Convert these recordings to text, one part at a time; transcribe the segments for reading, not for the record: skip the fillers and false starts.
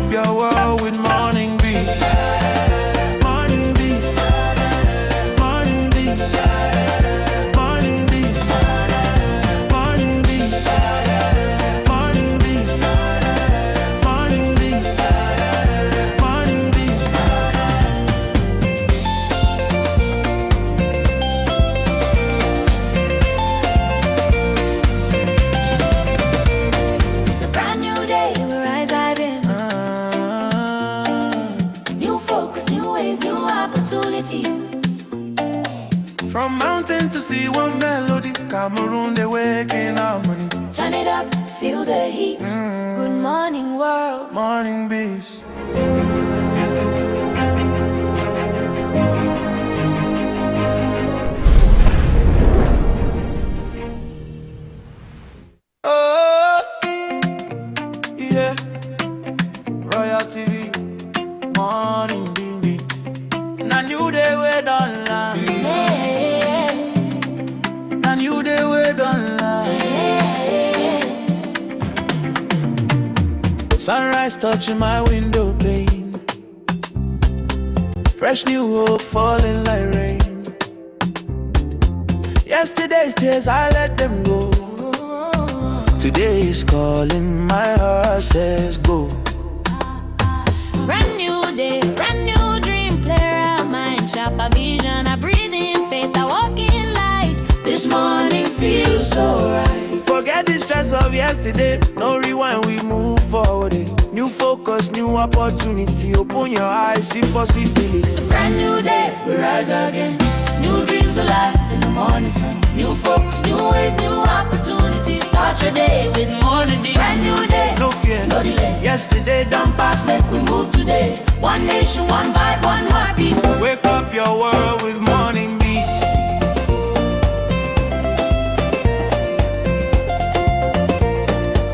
up your world with morning beats. Morning beats. Morning beats. Morning beats. Morning beats. Morning beats. Morning beats. Morning beats. It's a brand new day, we're rising. New focus, new ways, new opportunity. From mountain to sea, one melody. Cameroon, they waking up money. Turn it up, feel the heat. Good morning, world. Morning beats. Oh, yeah. Royal TV, morning beat. Na new day we don't land. Na new day we don't land. Sunrise touching my window pane. Fresh new hope falling like rain. Yesterday's tears, I let them go. Today is calling, my heart says go. Brand new day, brand new dream. Clear out mind, sharper vision. I breathe in faith, I walk in light. This morning feels so right. Forget the stress of yesterday. No rewind, we move forward. New focus, new opportunity. Open your eyes, see possibility. It's a brand new day, we rise again. New dreams alive in the morning sun. New focus, new ways, new opportunities. Start your day with morning beats. Brand new day, No fear, no delay. yesterday done past. Make we move today. One nation, one vibe, one heartbeat. Wake up your world with morning beats.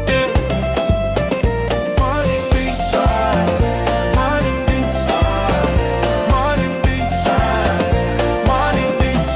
Yeah. Morning beats. Morning beats. Morning beats. Morning beats.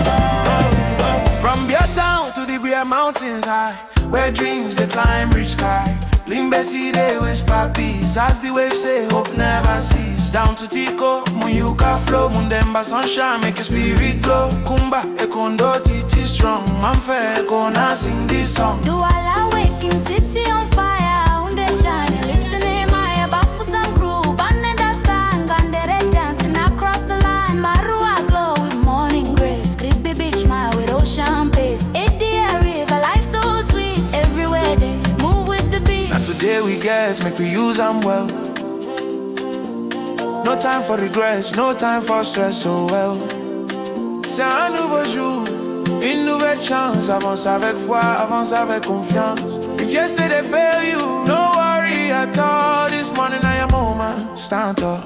From your town to the Beer Mountains high, where dreams they climb reach sky. Bling Bessie, they whisper peace. As the waves say, hope never cease. Down to Tico, Muyuka flow. Mundemba sunshine, make your spirit glow. Kumba, Ekondo, Titi strong. I'm fair, gonna sing this song. Do all awaken city on fire. Unde shine, lifting in my bafu some group. And understand, Gandere dancing across the line. Marua glow with morning grace. Creepy beach smile with ocean pace. Edia river, life so sweet. Everywhere they move with the beat. Now today we get, make we use them well. No time for regrets, no time for stress, so well. C'est un nouveau jour, une nouvelle chance. Avance avec foi, avance avec confiance. If yesterday failed you, don't worry at all. This morning I am moment, stand up.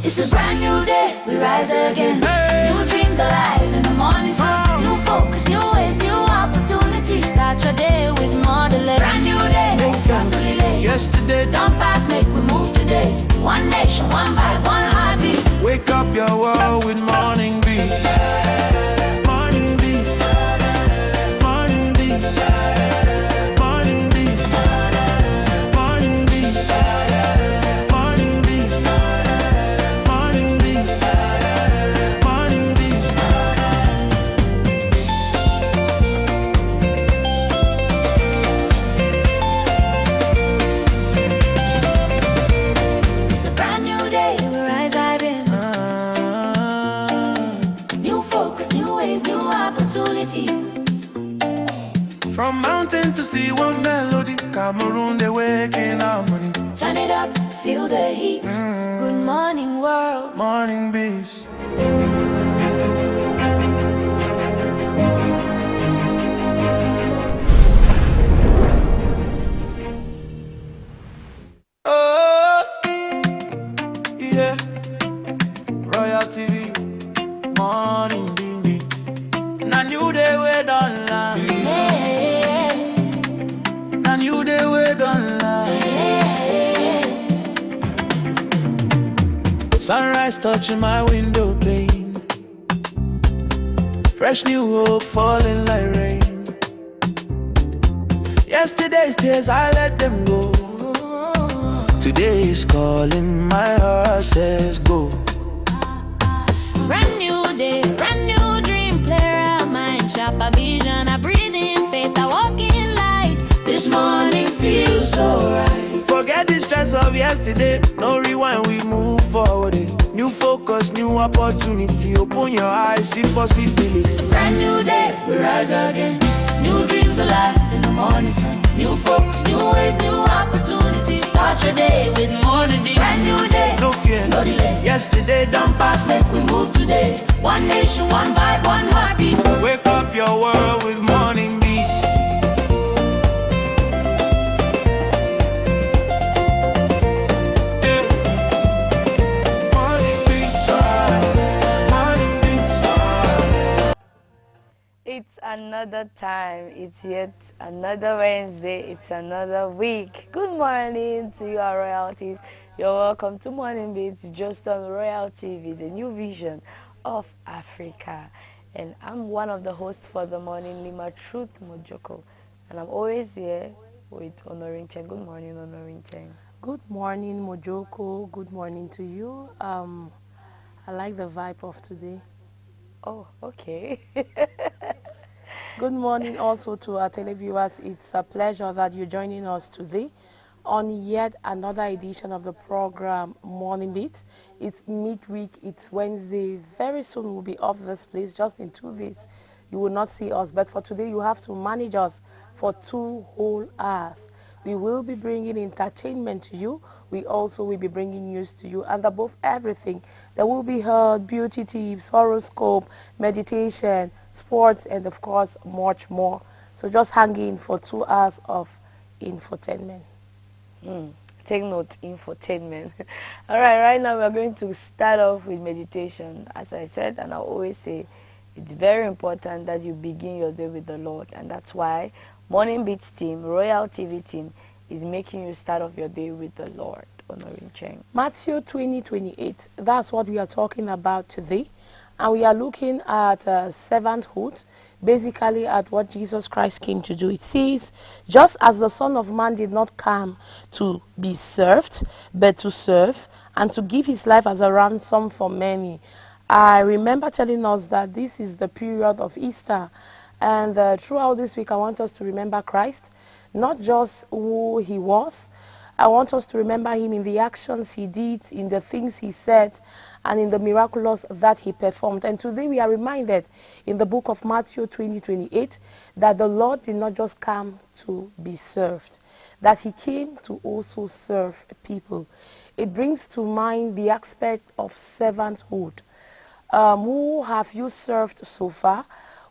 It's a brand new day, we rise again. Hey. New dreams alive in the morning sun. New focus, new ways, new opportunities. Start your day with more delay. Brand new day, no delay. Yesterday Don't pass, make we move today. One nation, one vibe, one heartbeat. wake up your world with morning beats. Morning beats. Morning beats. Morning beats. Morning beats. Morning beats. Morning beats. Morning beats. It's a brand new day, we rise again. New focus, new ways, new opportunity. From mountain to sea, one melody. Cameroon, they waking up money. Turn it up, feel the heat. Good morning, world. Morning beats. Oh, yeah. Royal TV, morning beat. Na new day we don't land. Na new day we don't land. Sunrise touching my window pane. Fresh new hope falling like rain. Yesterday's tears, I let them go. Today is calling, my heart says go. Brand new day, brand new dream. Play a mind, sharp a vision. I breathe in faith, I walk in light. This morning feels so right. Forget the stress of yesterday. No rewind, we move forward. New focus, new opportunity. Open your eyes, see possibility. It's a brand new day, we rise again. New dreams alive in the morning sun. New focus, new ways, new opportunities. Start your day with Morning Beats. Brand new day, No fear, no delay. yesterday done past. Make we move today. One nation, one vibe, one heartbeat. Wake up your world with Morning Beats. Yeah. Morning Beats, Morning Beats. It's another time, it's yet another Wednesday, it's another week. Good morning to you, our royalties. You're welcome to Moning Beats, just on Royal TV, the new vision of Africa. And I'm one of the hosts for the morning, Lima Truth Mojoko. And I'm always here with Honoring Cheng. Good morning, Honoring Cheng. Good morning, Mojoko. Good morning to you. I like the vibe of today. Oh, okay. Good morning also to our televiewers. It's a pleasure that you're joining us today on yet another edition of the program Morning Beats. It's midweek, it's Wednesday. Very soon we'll be off this place, just in 2 days. You will not see us, but for today you have to manage us for 2 whole hours. We will be bringing entertainment to you. We also will be bringing news to you, and above everything, there will be heard beauty tips, horoscope, meditation, sports, and of course, much more. So just hang in for 2 hours of infotainment. Take note, infotainment. All right, right now we're going to start off with meditation. As I said, and I always say, it's very important that you begin your day with the Lord, and that's why Morning Beats team, Royal TV team, is making you start off your day with the Lord. Honoring Cheng. Matthew 20:28. That's what we are talking about today. And we are looking at servanthood, basically at what Jesus Christ came to do. It says, just as the Son of Man did not come to be served, but to serve, and to give his life as a ransom for many. I remember telling us that this is the period of Easter. And throughout this week, I want us to remember Christ, not just who he was. I want us to remember him in the actions he did, in the things he said, and in the miraculous that he performed. And today we are reminded in the book of Matthew 20:28 that the Lord did not just come to be served, that he came to also serve people. It brings to mind the aspect of servanthood. Who have you served so far?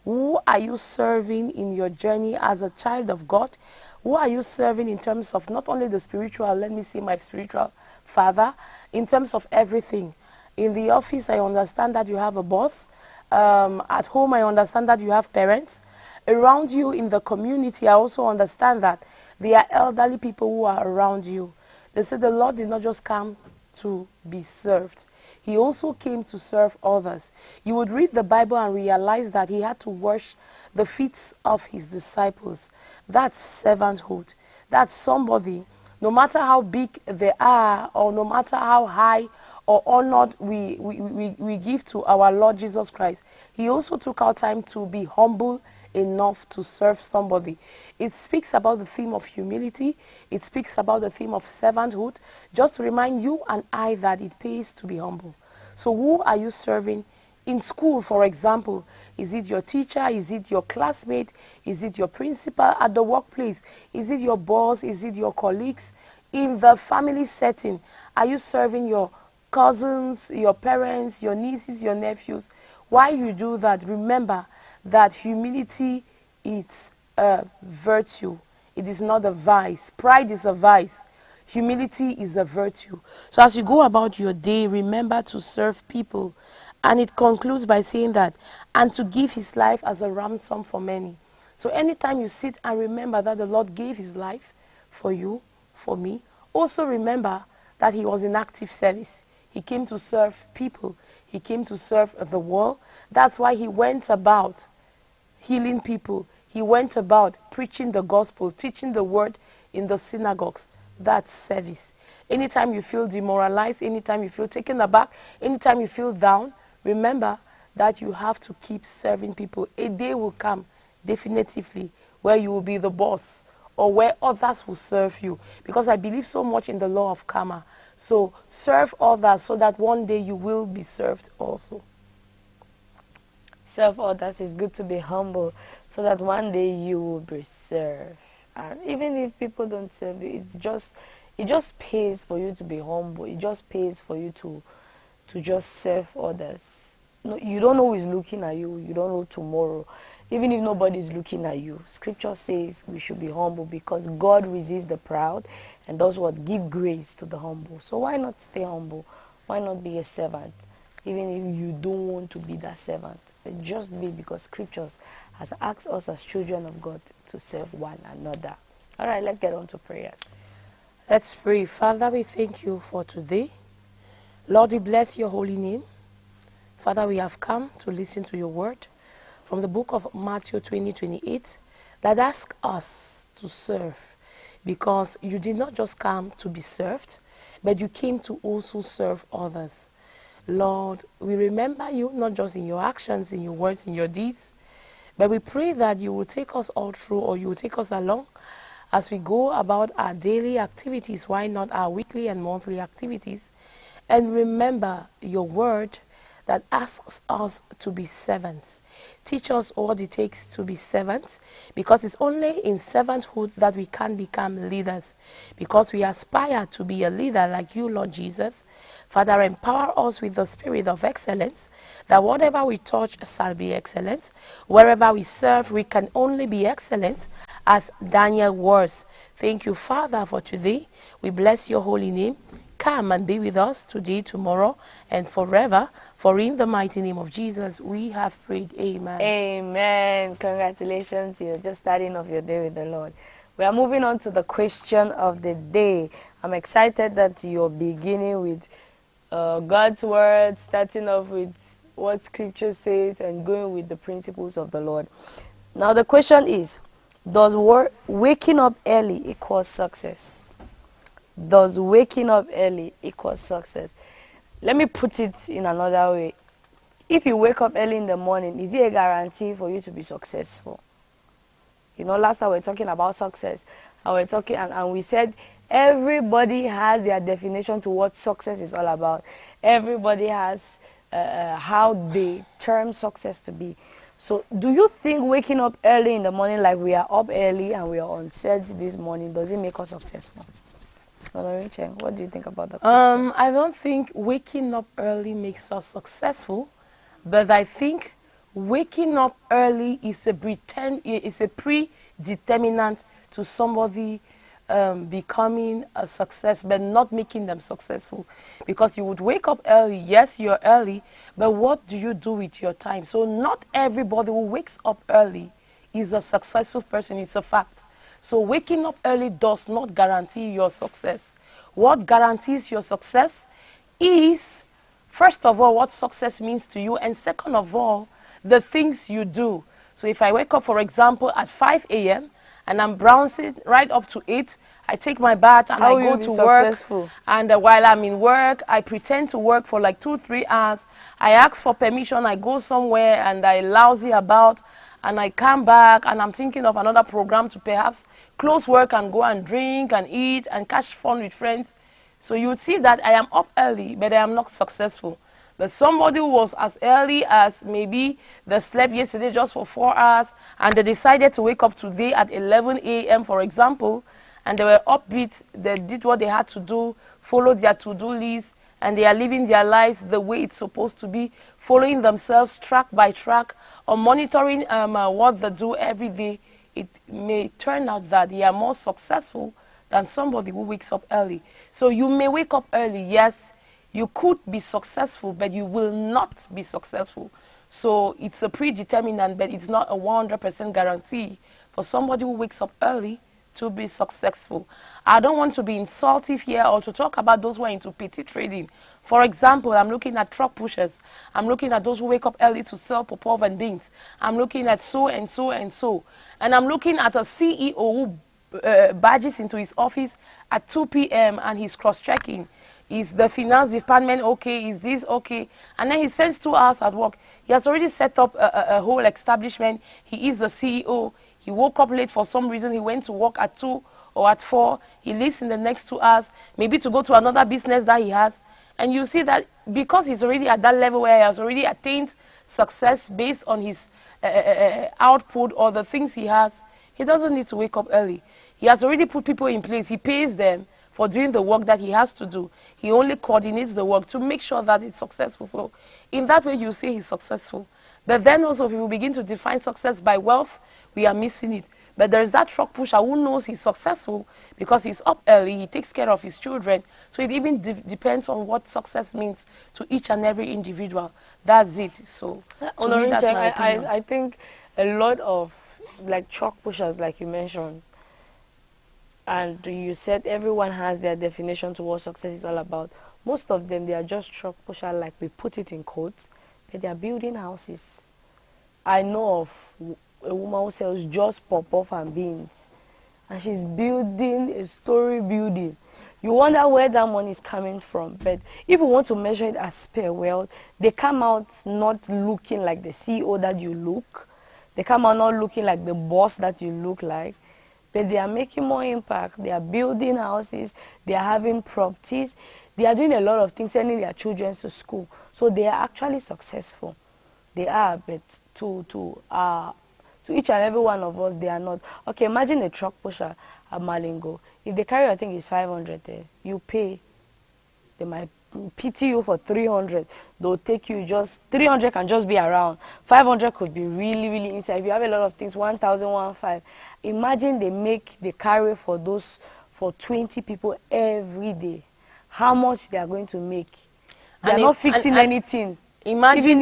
Who are you serving in your journey as a child of God? Who are you serving in terms of not only the spiritual, let me say my spiritual father, in terms of everything? In the office, I understand that you have a boss. At home, I understand that you have parents. Around you in the community, I also understand that there are elderly people who are around you. They say the Lord did not just come to be served. He also came to serve others. You would read the Bible and realize that he had to wash the feet of his disciples. That's servanthood. That's somebody, no matter how big they are, or no matter how high or honored we give to our Lord Jesus Christ, he also took our time to be humble enough to serve somebody. It speaks about the theme of humility. It speaks about the theme of servanthood, just to remind you and I that it pays to be humble. So who are you serving? In school, for example, is it your teacher? Is it your classmate? Is it your principal? At the workplace, is it your boss? Is it your colleagues? In the family setting, are you serving your cousins, your parents, your nieces, your nephews? While you do that, remember that humility is a virtue. It is not a vice. Pride is a vice. Humility is a virtue. So as you go about your day, remember to serve people. And it concludes by saying that, and to give his life as a ransom for many. So anytime you sit and remember that the Lord gave his life for you, for me, also remember that he was in active service. He came to serve people. He came to serve the world. That's why he went about healing people. He went about preaching the gospel, teaching the word in the synagogues. That's service. Anytime you feel demoralized, anytime you feel taken aback, anytime you feel down, remember that you have to keep serving people. A day will come, definitively, where you will be the boss or where others will serve you. Because I believe so much in the law of karma. So serve others so that one day you will be served also. Serve others. Is good to be humble so that one day you will be served. And even if people don't serve you, it just pays for you to be humble. It just pays for you to just serve others. No, you don't know who is looking at you. You don't know tomorrow. Even if nobody is looking at you, Scripture says we should be humble because God resists the proud and does what? Give grace to the humble. So why not stay humble? Why not be a servant? Even if you don't want to be that servant. But just be, because Scriptures has asked us as children of God to serve one another. All right, let's get on to prayers. Let's pray. Father, we thank you for today. Lord, we bless your holy name. Father, we have come to listen to your word from the book of Matthew 20:28 that asks us to serve, because you did not just come to be served, but you came to also serve others. Lord, we remember you not just in your actions, in your words, in your deeds, but we pray that you will take us all through, or you will take us along as we go about our daily activities, why not our weekly and monthly activities, and remember your word that asks us to be servants. Teach us what it takes to be servants, because it's only in servanthood that we can become leaders, because we aspire to be a leader like you, Lord Jesus. Father, empower us with the spirit of excellence, that whatever we touch shall be excellent. Wherever we serve, we can only be excellent, as Daniel was. Thank you, Father, for today. We bless your holy name. Come and be with us today, tomorrow, and forever. For in the mighty name of Jesus, we have prayed. Amen. Amen. Congratulations. You're just starting off your day with the Lord. We are moving on to the question of the day. I'm excited that you're beginning with God's word, starting off with what Scripture says, and going with the principles of the Lord. Now the question is, does waking up early equal success? Does waking up early equal success? Let me put it in another way. If you wake up early in the morning, is it a guarantee for you to be successful? You know, last time we were talking about success, and we said everybody has their definition to what success is all about. Everybody has how they term success to be. So do you think waking up early in the morning, like we are up early and we are on set this morning, does it make us successful? What do you think about that question? I don't think waking up early makes us successful, but I think waking up early is a predeterminant to somebody becoming a success, but not making them successful. Because you would wake up early, yes, you're early, but what do you do with your time? So not everybody who wakes up early is a successful person. It's a fact. So waking up early does not guarantee your success. What guarantees your success is, first of all, what success means to you, and second of all, the things you do. So if I wake up, for example, at 5 a.m. and I'm bouncing right up to 8, I take my bath and I go to work. And while I'm in work, I pretend to work for like 2-3 hours. I ask for permission, I go somewhere and I lousy about, and I come back and I'm thinking of another program to perhaps close work and go and drink and eat and catch fun with friends. So you would see that I am up early, but I am not successful. But somebody who was as early as maybe they slept yesterday just for 4 hours and they decided to wake up today at 11 a.m., for example, and they were upbeat, they did what they had to do, followed their to-do list, and they are living their lives the way it's supposed to be, following themselves track by track, or monitoring what they do every day. It may turn out that they are more successful than somebody who wakes up early. So you may wake up early, yes, you could be successful, but you will not be successful. So it's a predeterminant, but it's not a 100% guarantee for somebody who wakes up early to be successful. I don't want to be insultive here or to talk about those who are into petty trading. For example, I'm looking at truck pushers. I'm looking at those who wake up early to sell popov and beans. I'm looking at so and so and so. And I'm looking at a CEO who badges into his office at 2 p.m. and he's cross-checking. Is the finance department okay? Is this okay? And then he spends 2 hours at work. He has already set up a whole establishment. He is the CEO. He woke up late for some reason. He went to work at 2 or at 4. He leaves in the next 2 hours, maybe to go to another business that he has. And you see that because he's already at that level where he has already attained success based on his output or the things he has, he doesn't need to wake up early. He has already put people in place. He pays them for doing the work that he has to do. He only coordinates the work to make sure that it's successful. So in that way, you say he's successful. But then also, if we begin to define success by wealth, we are missing it. But there's that truck pusher who knows he's successful because he's up early, he takes care of his children. So it even depends on what success means to each and every individual. That's it. So I think a lot of like truck pushers, like you mentioned, and you said everyone has their definition to what success is all about. Most of them, they are just truck pusher, like we put it in quotes, but they are building houses. I know of a woman who sells just pop-off and beans, and she's building a story building. You wonder where that money is coming from. But if you want to measure it as per wealth, they come out not looking like the CEO that you look. They come out not looking like the boss that you look like. But they are making more impact. They are building houses. They are having properties. They are doing a lot of things, sending their children to school. So they are actually successful. They are, but to each and every one of us, they are not. Okay, imagine a truck pusher at Malingo. If they carry, I think it's 500 there, you pay. They might pity you for 300. They'll take you just, 300 can just be around. 500 could be really, really inside. If you have a lot of things, 1,000, 1,500. Imagine they carry for 20 people every day. How much they are going to make. They are not fixing anything. Imagine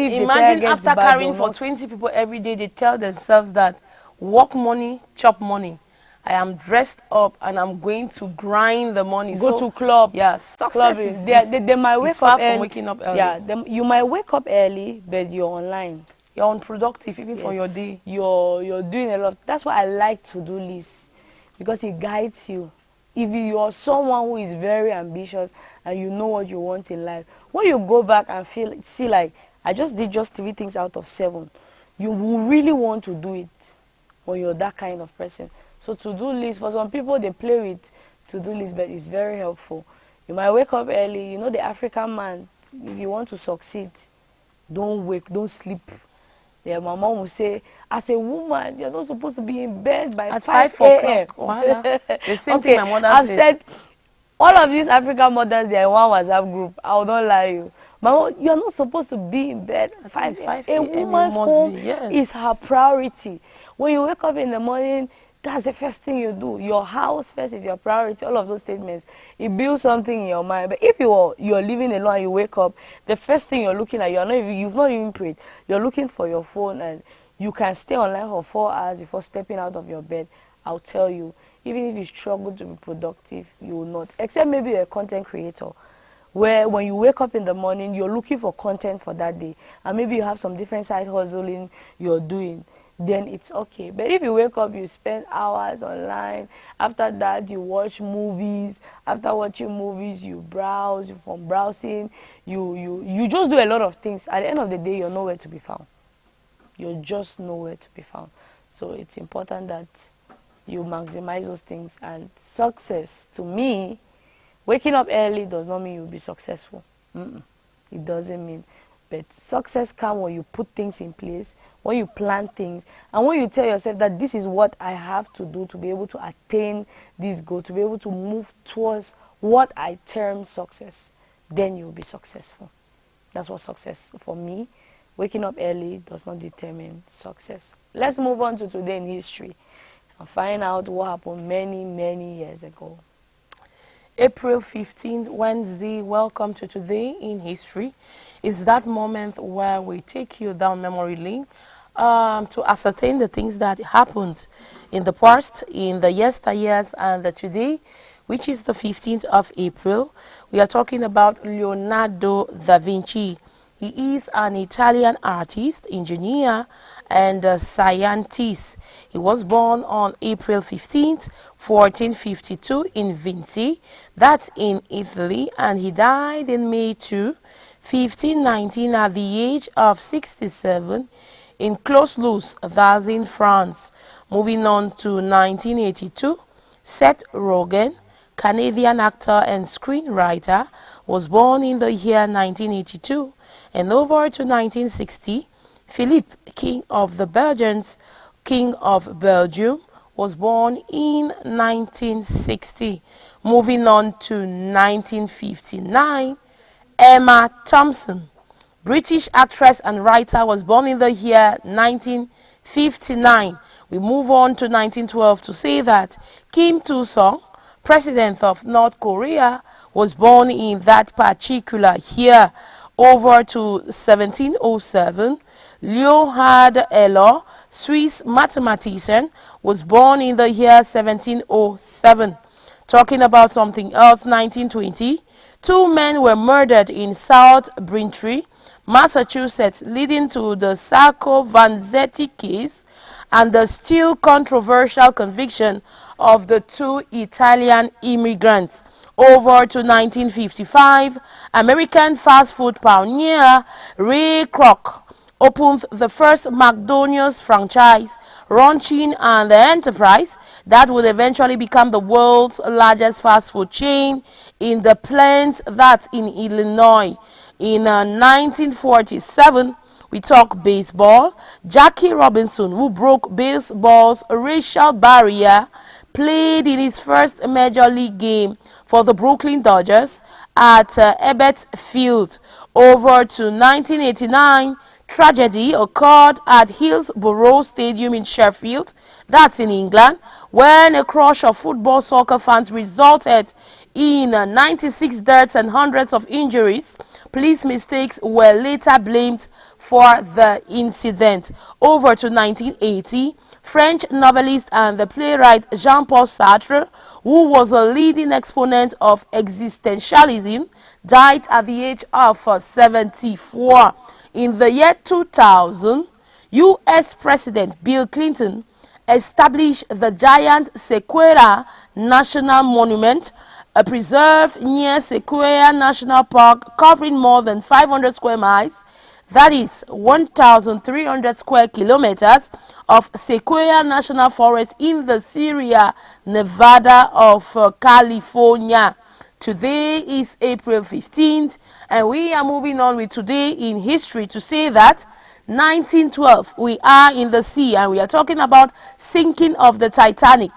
after carrying for 20 people every day, they tell themselves that work money, chop money. I am dressed up and I'm going to grind the money. Go to club. Yes, success is they might wake up early. From waking up early. Yeah, you might wake up early, but you're online. You're unproductive even for your day. You're doing a lot. That's why I like to-do lists, because it guides you. If you're someone who is very ambitious and you know what you want in life, when you go back and see like, I just did just 3 things out of 7, you will really want to do it when you're that kind of person. So to-do list, for some people, they play with to-do list, but it's very helpful. You might wake up early. You know the African man, if you want to succeed, don't sleep. Yeah, my mom will say, as a woman, you're not supposed to be in bed by at 5 o'clock. The same thing my mother I've said. All of these African mothers, they are in one WhatsApp group. I will not lie you. Mama, you're not supposed to be in bed at 5 a.m. A woman's home is her priority. When you wake up in the morning, that's the first thing you do. Your house first is your priority. All of those statements, it builds something in your mind. But if you're living alone and you wake up, the first thing you're looking at, you've not even prayed. You're looking for your phone, and you can stay online for 4 hours before stepping out of your bed. I'll tell you, even if you struggle to be productive, you will not. Except maybe you're a content creator, where when you wake up in the morning, you're looking for content for that day. And maybe you have some different side hustling you're doing. Then it's okay. But if you wake up, you spend hours online. After that, you watch movies. After watching movies, you browse. From browsing, you just do a lot of things. At the end of the day, you're nowhere to be found. You're just nowhere to be found. So it's important that you maximize those things. And success, to me, waking up early does not mean you'll be successful. It doesn't mean. But success comes when you put things in place, when you plan things, and when you tell yourself that this is what I have to do to be able to attain this goal, to be able to move towards what I term success, then you'll be successful. That's what success for me. Waking up early does not determine success. Let's move on to today in history and find out what happened many, many years ago. April 15th, Wednesday, welcome to Today in History. It's that moment where we take you down memory lane to ascertain the things that happened in the past, in the yesteryears, and the today, which is the 15th of April. We are talking about Leonardo da Vinci. He is an Italian artist, engineer, and scientist. He was born on April 15th, 1452 in Vinci, that's in Italy, and he died in May 2, 1519 at the age of 67 in Close-Luz, that's in France. Moving on to 1982, Seth Rogen, Canadian actor and screenwriter, was born in the year 1982. And over to 1960, Philippe, King of the Belgians, King of Belgium, was born in 1960. Moving on to 1959, Emma Thompson, British actress and writer, was born in the year 1959. We move on to 1912 to say that Kim Il-sung, President of North Korea, was born in that particular year. Over to 1707, Leonhard Euler, Swiss mathematician, was born in the year 1707. Talking about something else, 1920, two men were murdered in South Braintree, Massachusetts, leading to the Sacco Vanzetti case and the still controversial conviction of the two Italian immigrants. Over to 1955, American fast food pioneer Ray Kroc opened the first McDonald's franchise, launching an enterprise that would eventually become the world's largest fast food chain in the plant that's in Illinois. In 1947, we talk baseball. Jackie Robinson, who broke baseball's racial barrier, played in his first major league game for the Brooklyn Dodgers at Ebbets Field. Over to 1989, tragedy occurred at Hillsborough Stadium in Sheffield, that's in England, when a crush of football soccer fans resulted in 96 deaths and hundreds of injuries. Police mistakes were later blamed for the incident. Over to 1980, French novelist and the playwright Jean-Paul Sartre, who was a leading exponent of existentialism, died at the age of 74. In the year 2000, U.S. President Bill Clinton established the giant Sequoia National Monument, a preserve near Sequoia National Park covering more than 500 square miles, that is 1,300 square kilometers of Sequoia National Forest in the Sierra Nevada of California. Today is April 15th, and we are moving on with today in history to say that 1912, we are in the sea, and we are talking about sinking of the Titanic.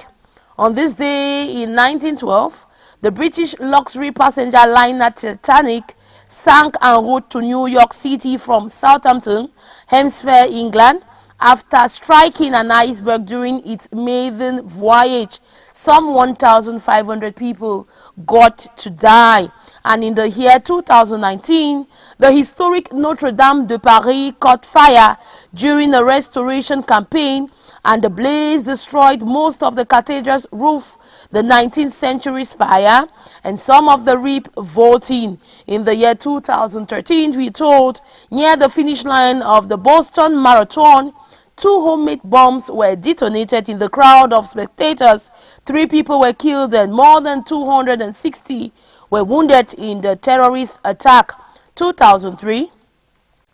On this day in 1912, the British luxury passenger liner Titanic sank en route to New York City from Southampton, Hampshire, England, after striking an iceberg during its maiden voyage. Some 1,500 people got to die. And in the year 2019, the historic Notre Dame de Paris caught fire during a restoration campaign, and the blaze destroyed most of the cathedral's roof, the 19th century spire, and some of the roof vaulting. In the year 2013, we told, near the finish line of the Boston Marathon, 2 homemade bombs were detonated in the crowd of spectators. 3 people were killed and more than 260 were wounded in the terrorist attack. 2003,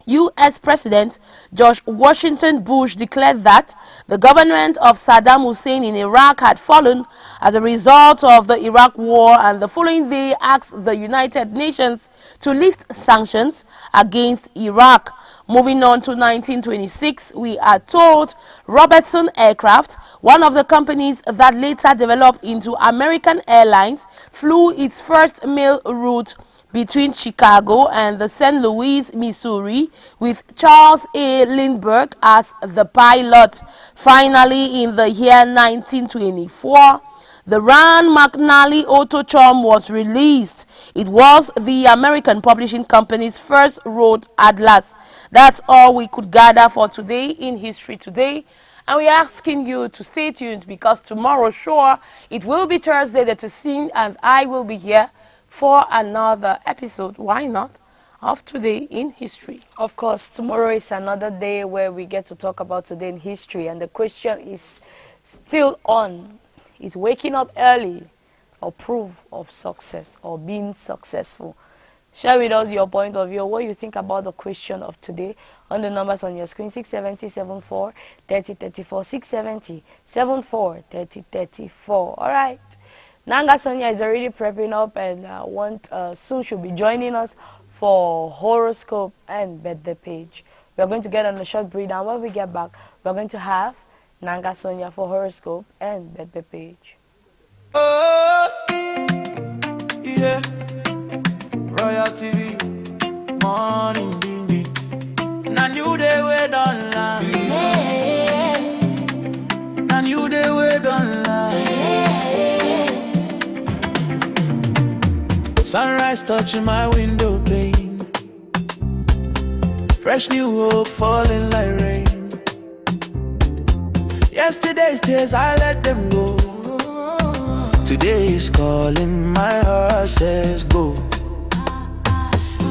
U.S. President George Washington Bush declared that the government of Saddam Hussein in Iraq had fallen as a result of the Iraq War, and the following day asked the United Nations to lift sanctions against Iraq. Moving on to 1926, we are told Robertson Aircraft, one of the companies that later developed into American Airlines, flew its first mail route between Chicago and the St. Louis, Missouri, with Charles A. Lindbergh as the pilot. Finally, in the year 1924, the Rand McNally Auto Charm was released. It was the American publishing company's first road atlas. That's all we could gather for today in History Today. And we're asking you to stay tuned, because tomorrow, sure, it will be Thursday the 13th, and I will be here for another episode. Why not? of today in history. Of course, tomorrow is another day where we get to talk about today in history, and the question is still on. Is waking up early a proof of success or being successful? Share with us your point of view, what you think about the question of today on the numbers on your screen: 670 74 30 34, 670 74 30 34. All right. Nanga Sonia is already prepping up and soon she'll be joining us for horoscope and birthday page. We're going to get on a short break, and when we get back, we're going to have Nanga Sonia for horoscope and birthday page. Oh, yeah. Royal TV, Moning Beats. Now you the way don't lie. Now you the way don't lie. Sunrise touching my window pane. Fresh new hope falling like rain. Yesterday's tears I let them go. Today is calling, my heart says go.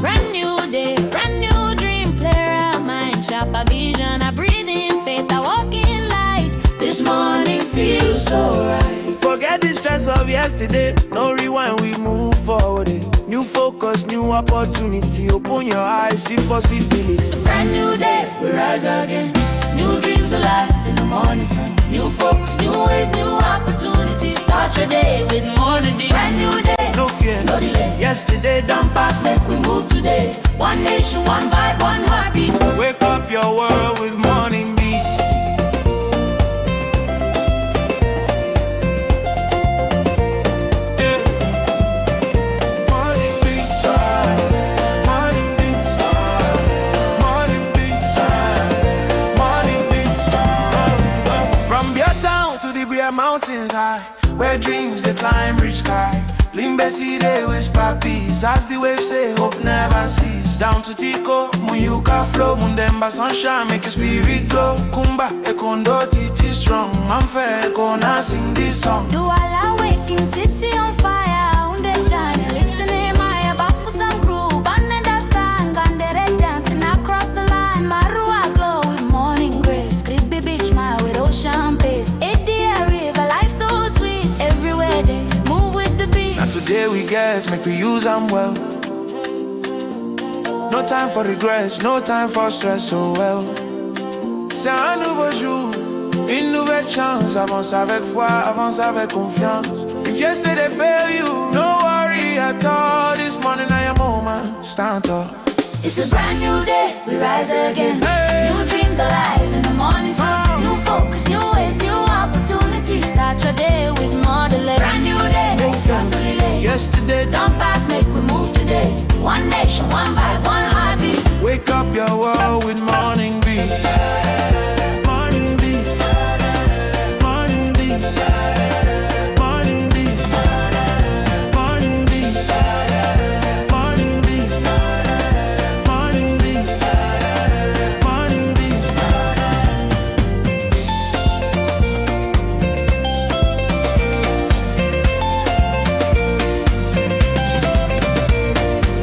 Brand new day, brand new dream, player of mind, sharper vision, I breathe in faith, I walk in light. This morning feels so right. Forget the stress of yesterday, no rewind, we move forward. New focus, new opportunity, open your eyes, see possibilities. It's a brand new day, we rise again. New dreams alive in the morning sun. New focus, new ways, new opportunities. Start your day with Morning Beats. Brand new day, No fear, no delay. yesterday done past, Make we move today. One nation, one vibe, one heartbeat. wake up your world with Morning Beats. Yeah. Morning Beats, Morning Beats, Morning Beats, Morning Beats. From your town to the Bear Mountains high, where dreams they climb reach sky. Limbesi they whisper peace as the waves say hope never cease. Down to Tico, Muyuka flow, Mundemba sunshine make your spirit glow. Kumba, Ekondo, Titi strong. I'm fair, gonna sing this song. Do all awaken, city on fire, unde shine, lifting in my bafu some crew, band and stand, gandere dancing across the line, Marua glow with morning grace, creepy beach smile with ocean pace, Edia river, life so sweet, everywhere they move with the beat. Now today we get, make we use them well. No time for regrets, no time for stress, so well. C'est un nouveau jour, une nouvelle chance. Avance avec foi, avance avec confiance. If yesterday failed you, no worry at all. This morning I am moment, stand tall. It's a brand new day, we rise again. Hey. New dreams alive in the morning sun. New focus, new ways, new opportunities. Start your day with more delay. Brand new day, no delay. Yesterday Don't pass, make we move today. One nation, one vibe, one heartbeat. wake up your world with Morning Beats. Morning Beats. Morning Beats. Morning Beats. Morning Beats. Morning Beats. Morning Beats. Morning Beats.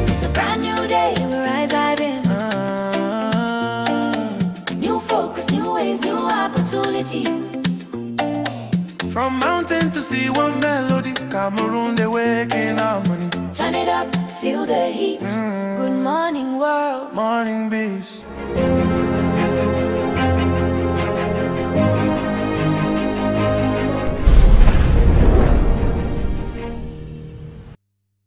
It's a brand new day, we rise again. New focus, new ways, new opportunity. From mountain to sea, one melody. Cameroon, they waking up money. Turn it up, feel the heat. Good morning, world. Morning Beats.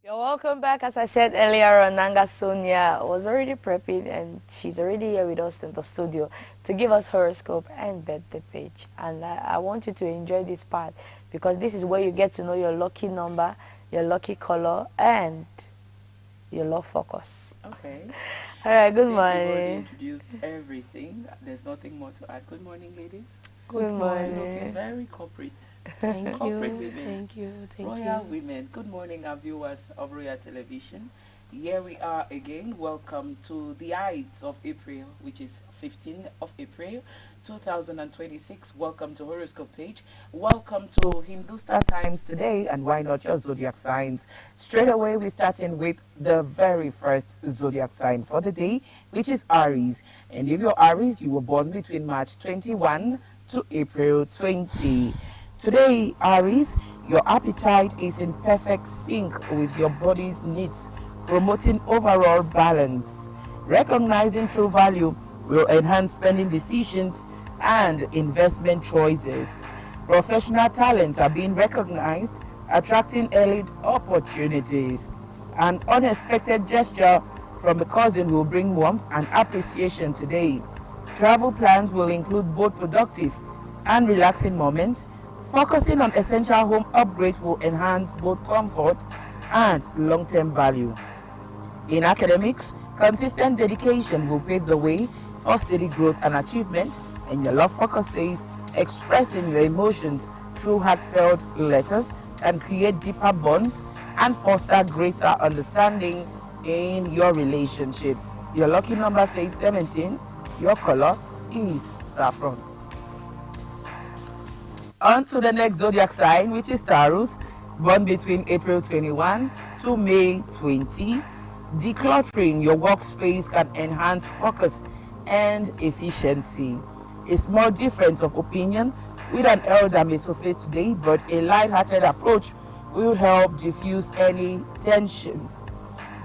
You're welcome back. As I said earlier, Nanga Sonia was already prepping and she's already here with us in the studio to give us horoscope and birthday page. And I want you to enjoy this part because this is where you get to know your lucky number, your lucky color, and your love focus. Okay. All right, good Since you've already morning. introduced everything. There's nothing more to add. Good morning, ladies. Good Looking morning. very corporate. Thank Corporate you, women. thank you, thank Royal you. women. Good morning, our viewers of Royal Television. Here we are again. Welcome to the heights of April, which is 15th of April 2026. Welcome to Horoscope Page. Welcome to Hindustan Times today, and why not your zodiac signs? Straight away, we're starting with the very first zodiac sign for the day, which is Aries. And if you're Aries, you were born between March 21 to April 20. Today, Aries, your appetite is in perfect sync with your body's needs, promoting overall balance. Recognizing true value will enhance spending decisions and investment choices. Professional talents are being recognized, attracting early opportunities. An unexpected gesture from a cousin will bring warmth and appreciation today. Travel plans will include both productive and relaxing moments. Focusing on essential home upgrades will enhance both comfort and long-term value. In academics, consistent dedication will pave the way for steady growth and achievement. And your love focus says expressing your emotions through heartfelt letters can create deeper bonds and foster greater understanding in your relationship. Your lucky number says 17. Your color is saffron. On to the next zodiac sign, which is Taurus, born between April 21 to May 20. Decluttering your workspace can enhance focus and efficiency. A small difference of opinion with an elder may surface today, but a light-hearted approach will help diffuse any tension.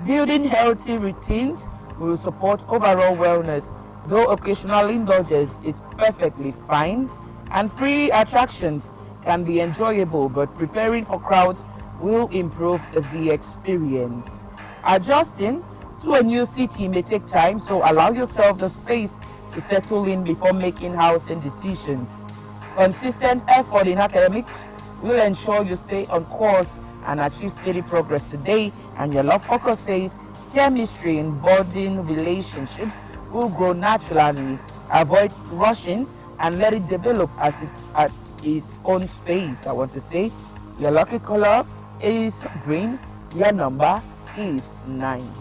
Building healthy routines will support overall wellness, though occasional indulgence is perfectly fine, and free attractions can be enjoyable, but preparing for crowds will improve the experience. Adjusting to a new city may take time, so allow yourself the space to settle in before making housing decisions. Consistent effort in academics will ensure you stay on course and achieve steady progress today. And your love focus says chemistry in budding relationships will grow naturally. Avoid rushing and let it develop as at its own space. I want to say your lucky color is green. Your number is 9.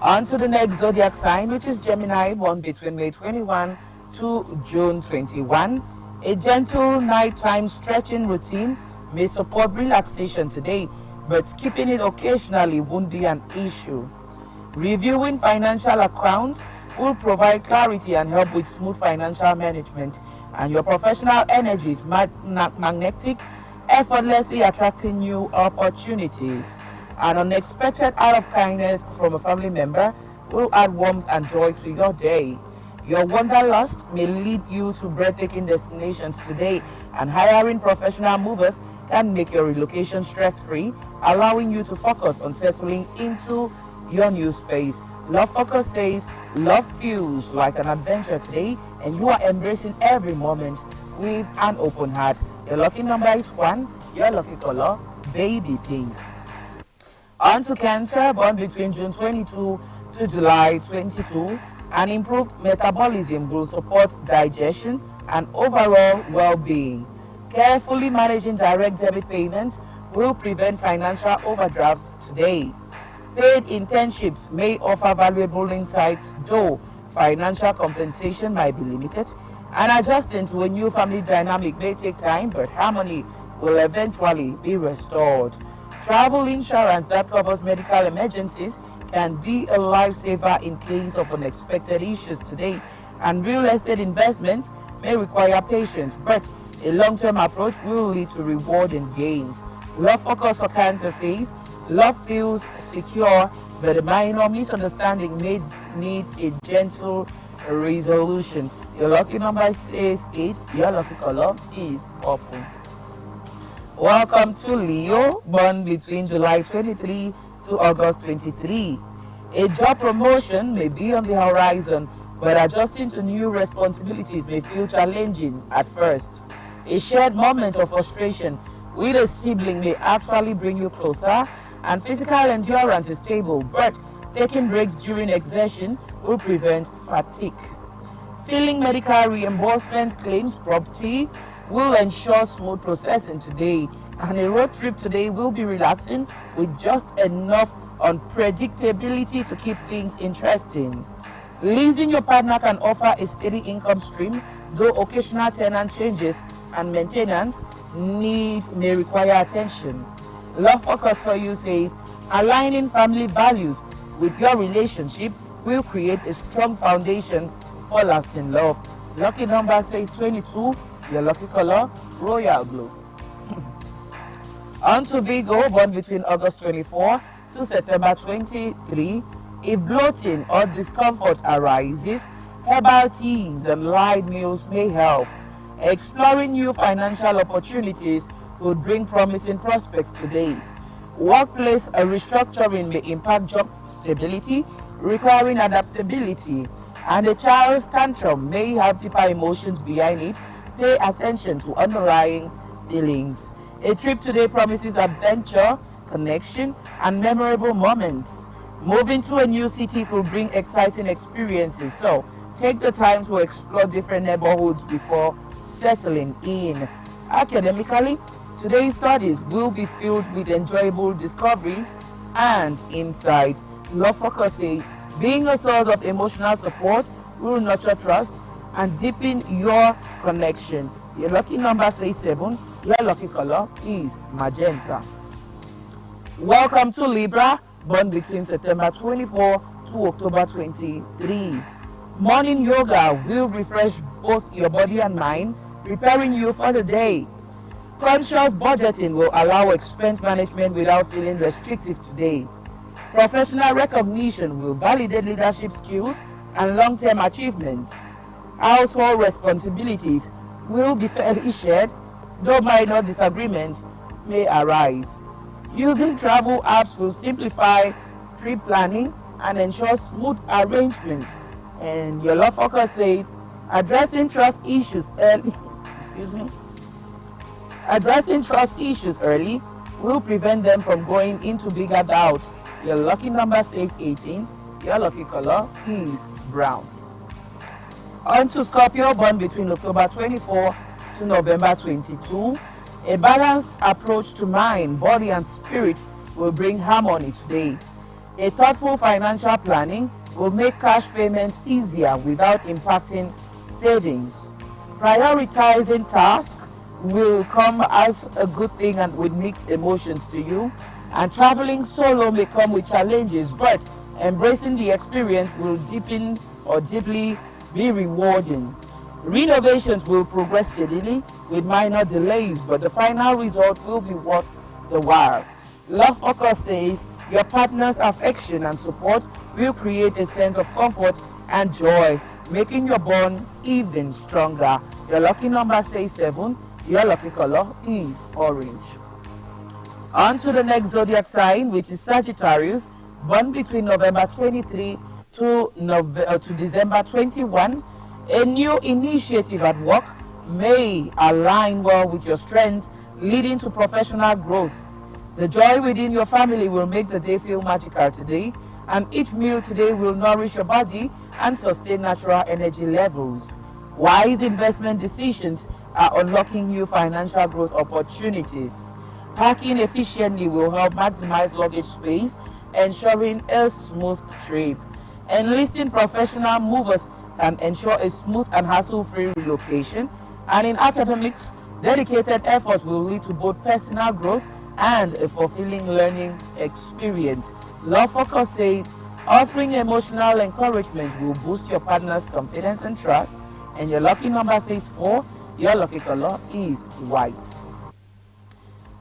On to the next zodiac sign, which is Gemini, born between May 21 to June 21. A gentle nighttime stretching routine may support relaxation today, but skipping it occasionally won't be an issue. Reviewing financial accounts will provide clarity and help with smooth financial management, and your professional energy is magnetic, effortlessly attracting new opportunities. An unexpected act of kindness from a family member will add warmth and joy to your day. Your wanderlust may lead you to breathtaking destinations today, and hiring professional movers can make your relocation stress-free, allowing you to focus on settling into your new space. Love focus says love feels like an adventure today, and you are embracing every moment with an open heart. Your lucky number is 1. Your lucky color, baby pink. On to Cancer, born between June 22 to July 22. An improved metabolism will support digestion and overall well-being. Carefully managing direct debit payments will prevent financial overdrafts today. Paid internships may offer valuable insights, though financial compensation might be limited. And adjusting to a new family dynamic may take time, but harmony will eventually be restored. Travel insurance that covers medical emergencies can be a lifesaver in case of unexpected issues today, and real estate investments may require patience, but a long-term approach will lead to rewarding gains. Love focus for Cancer says love feels secure, but a minor misunderstanding may need a gentle resolution. Your lucky number is 8. Your lucky color is purple. Welcome to Leo, born between July 23 to August 23. A job promotion may be on the horizon, but adjusting to new responsibilities may feel challenging at first. A shared moment of frustration with a sibling may actually bring you closer, and physical endurance is stable, but taking breaks during exertion will prevent fatigue. Filing medical reimbursement claims promptly will ensure smooth processing today, and a road trip today will be relaxing with just enough unpredictability to keep things interesting. Leasing your partner can offer a steady income stream, though occasional tenant changes and maintenance may require attention. Love Focus for You says aligning family values with your relationship will create a strong foundation for lasting love. Lucky number says 22, your lucky color, royal blue. On to Virgo, born between August 24 to September 23. If bloating or discomfort arises, herbal teas and light meals may help. Exploring new financial opportunities could bring promising prospects today. Workplace restructuring may impact job stability, requiring adaptability, and a child's tantrum may have deeper emotions behind it. Pay attention to underlying feelings. A trip today promises adventure, connection, and memorable moments. Moving to a new city could bring exciting experiences, so take the time to explore different neighborhoods before settling in. Academically, today's studies will be filled with enjoyable discoveries and insights. Love Focus says being a source of emotional support will nurture trust and deepen your connection. Your lucky number says 7. Your lucky color is magenta. Welcome to Libra, born between September 24 to October 23. Morning yoga will refresh both your body and mind, preparing you for the day. Conscious budgeting will allow expense management without feeling restrictive today. Professional recognition will validate leadership skills and long-term achievements. Household responsibilities will be fairly shared, though minor disagreements may arise. Using travel apps will simplify trip planning and ensure smooth arrangements. And your Love Focus says addressing trust issues early addressing trust issues early will prevent them from going into bigger doubts. Your lucky number says 18. Your lucky color is brown. On to Scorpio, born between October 24 to November 22. A balanced approach to mind, body, and spirit will bring harmony today. A thoughtful financial planning will make cash payments easier without impacting savings. Prioritizing tasks will come as a good thing and with mixed emotions to you. And traveling solo may come with challenges, but embracing the experience will deeply be rewarding. Renovations will progress steadily with minor delays, but the final result will be worth the while. Love Focus says your partner's affection and support will create a sense of comfort and joy, making your bond even stronger. Your lucky number says 7. Your lucky color is orange. On to the next zodiac sign, which is Sagittarius, born between November 23 to December 21. A new initiative at work may align well with your strengths, leading to professional growth. The joy within your family will make the day feel magical today, and each meal today will nourish your body and sustain natural energy levels. Wise investment decisions are unlocking new financial growth opportunities. Packing efficiently will help maximize luggage space, ensuring a smooth trip. Enlisting professional movers can ensure a smooth and hassle-free relocation. And in academics, dedicated efforts will lead to both personal growth and a fulfilling learning experience. Love Focus says offering emotional encouragement will boost your partner's confidence and trust. And your lucky number says 4. Your lucky color is white.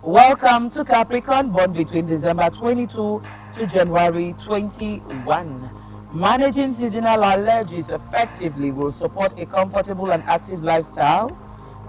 Welcome to Capricorn, born between December 22 to January 21. Managing seasonal allergies effectively will support a comfortable and active lifestyle.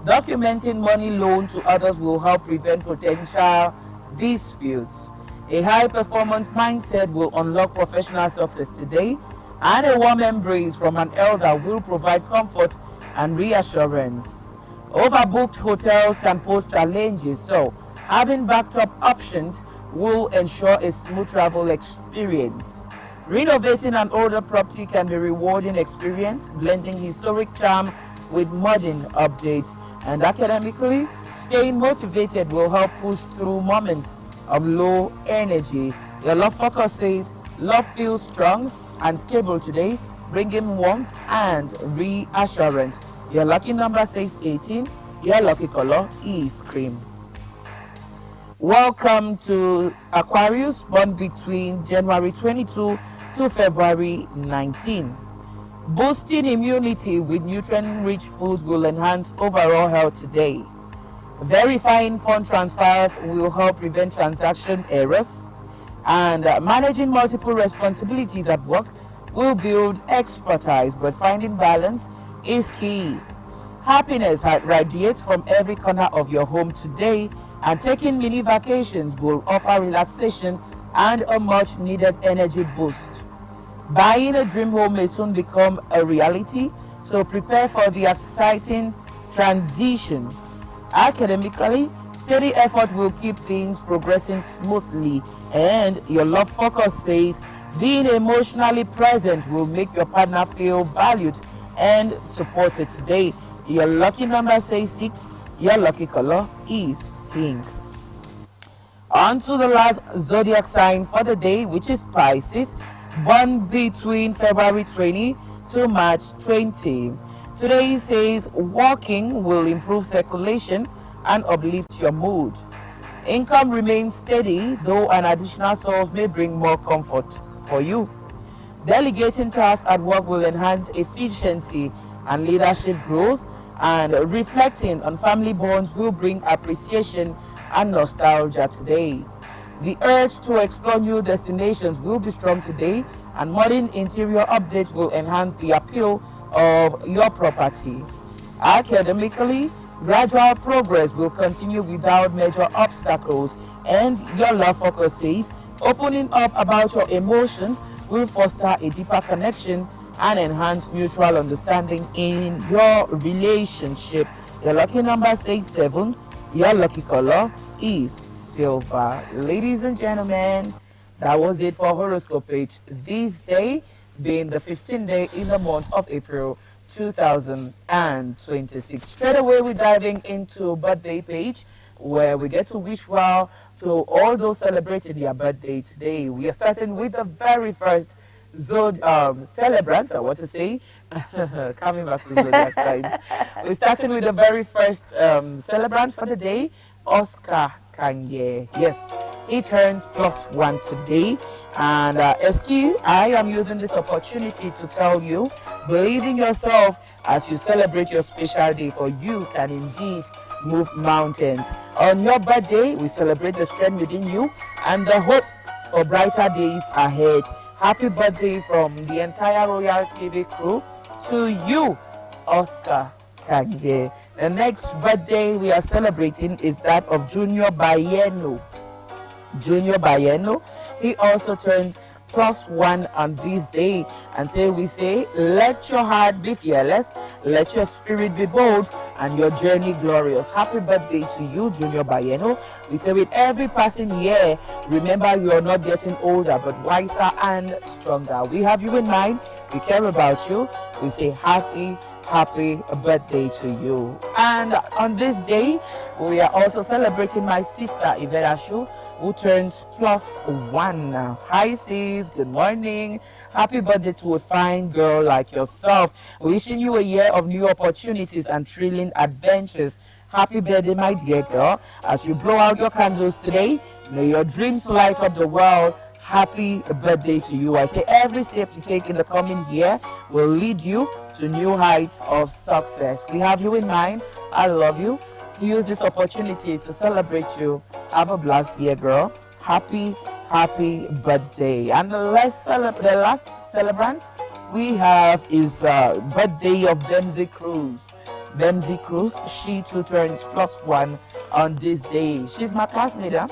Documenting money loaned to others will help prevent potential disputes. A high-performance mindset will unlock professional success today, and a warm embrace from an elder will provide comfort and reassurance. Overbooked hotels can pose challenges, so having backed-up options will ensure a smooth travel experience. Renovating an older property can be a rewarding experience, blending historic charm with modern updates. And academically, staying motivated will help push through moments of low energy. Your Love Focus says love feels strong and stable today, bringing warmth and reassurance. Your lucky number says 18. Your lucky color is cream. Welcome to Aquarius, born between January 22 to February 19. Boosting immunity with nutrient-rich foods will enhance overall health today. Verifying fund transfers will help prevent transaction errors. And managing multiple responsibilities at work will build expertise, but finding balance is key. Happiness radiates from every corner of your home today, and taking mini vacations will offer relaxation and a much needed energy boost. Buying a dream home may soon become a reality, so prepare for the exciting transition. Academically, steady effort will keep things progressing smoothly, and your love focus says being emotionally present will make your partner feel valued and supported today. Your lucky number says 6. Your lucky color is pink. On to the last zodiac sign for the day, which is Pisces, born between February 20 to March 20. Today says walking will improve circulation and uplift your mood. Income remains steady, though an additional source may bring more comfort for you. Delegating tasks at work will enhance efficiency and leadership growth, and reflecting on family bonds will bring appreciation and nostalgia today. The urge to explore new destinations will be strong today, and modern interior updates will enhance the appeal of your property. Academically, gradual progress will continue without major obstacles, and your love focus says opening up about your emotions will foster a deeper connection and enhance mutual understanding in your relationship. Your lucky number says 7. Your lucky color is silver. Ladies and gentlemen, that was it for horoscope page this day, being the 15th day in the month of April 2026. Straight away we're diving into birthday page, where we get to wish well to all those celebrating their birthday today. We are starting with the very first celebrant, I want to say, coming back to zodiac signs. We're starting with the very first celebrant for the day, Oscar Kanye. Yes, he turns +1 today. And I am using this opportunity to tell you, believe in yourself as you celebrate your special day, for you can indeed move mountains. On your birthday, we celebrate the strength within you and the hope for brighter days ahead. Happy birthday from the entire Royal TV crew to you, Oscar Kanye. The next birthday we are celebrating is that of Junior Bayeno. Junior Bayeno, he also turns +1 on this day. And so we say, let your heart be fearless, let your spirit be bold, and your journey glorious. Happy birthday to you, Junior Bayeno. We say, with every passing year, remember you are not getting older, but wiser and stronger. We have you in mind, we care about you. We say happy birthday to you. And on this day, we are also celebrating my sister Yvette Ashu, who turns +1. Hi sis, good morning. Happy birthday to a fine girl like yourself. Wishing you a year of new opportunities and thrilling adventures. Happy birthday, my dear girl. As you blow out your candles today, may your dreams light up the world. Happy birthday to you. I say every step you take in the coming year will lead you to new heights of success. We have you in mind. I love you. Use this opportunity to celebrate you. Have a blast, dear girl. Happy birthday. And the last celebrant we have is birthday of Bemsy Cruz. Bemsy Cruz, she too turns +1 on this day. She's my classmate, and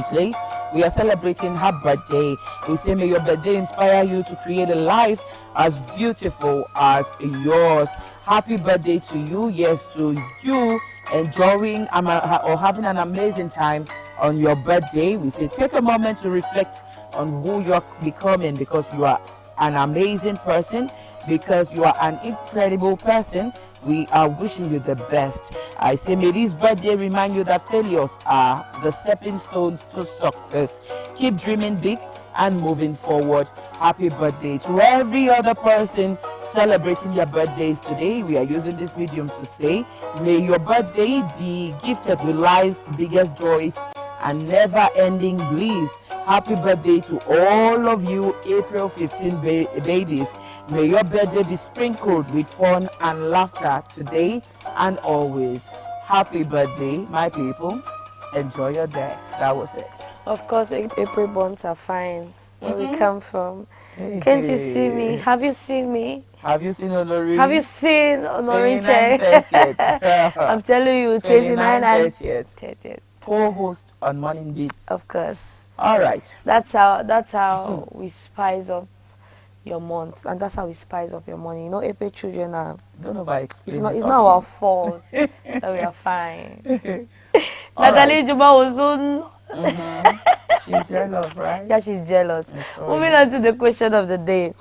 today we are celebrating her birthday. We say, may your birthday inspire you to create a life as beautiful as yours. Happy birthday to you. Yes, to you, enjoying or having an amazing time on your birthday. We say, take a moment to reflect on who you're becoming, because you are an amazing person, because you are an incredible person, We are wishing you the best. I say, may this birthday remind you that failures are the stepping stones to success. Keep dreaming big and moving forward. Happy birthday to every other person celebrating their birthdays today. We are using this medium to say, may your birthday be gifted with life's biggest joys and never-ending bliss. Happy birthday to all of you April 15 babies. May your birthday be sprinkled with fun and laughter today and always. Happy birthday, my people. Enjoy your day. That was it. Of course, April bonds are fine. Where we come from. Can't you see me? Have you seen me? Have you seen Olori? Have you seen Olori? 29th. I'm telling you, 29 and 30th. Co-host on Moning Beats. Of course. All right. That's how we spice up your month, and that's how we spice up your money. You know, April children are. Don't know why It's not our fault that we are fine. Natalie Right. Juba was soon. She's jealous, right? Yeah, she's jealous. Moving on to the question of the day: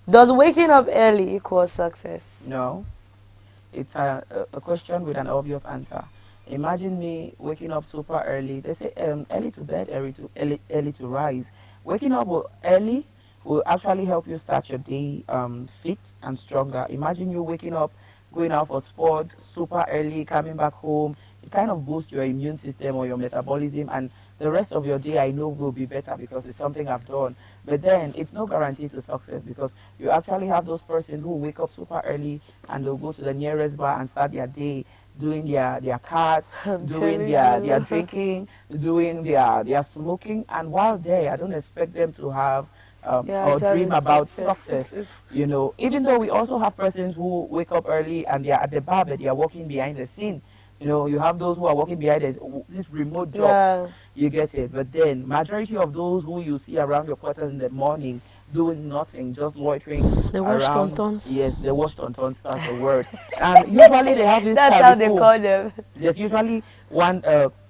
does waking up early equal success? No. It's a question with an obvious answer. Imagine me waking up super early. They say early to bed, early to rise. Waking up early will actually help you start your day fit and stronger. Imagine you waking up, going out for sports super early, coming back home. It kind of boosts your immune system or your metabolism, and the rest of your day I know will be better because it's something I've done. But then it's no guarantee to success, because you actually have those persons who wake up super early and they'll go to the nearest bar and start their day doing their cards, doing their drinking, doing their smoking, and while there, I don't expect them to have or dream about success. You know, even though we also have persons who wake up early and they are at the bar, but they are working behind the scene. You know, you have those who are working behind these remote jobs. You get it. But then, majority of those who you see around your quarters in the morning doing nothing, just loitering around. Yes, they watch tontons, that's the word. And usually they have this. That's how they call them. There's usually one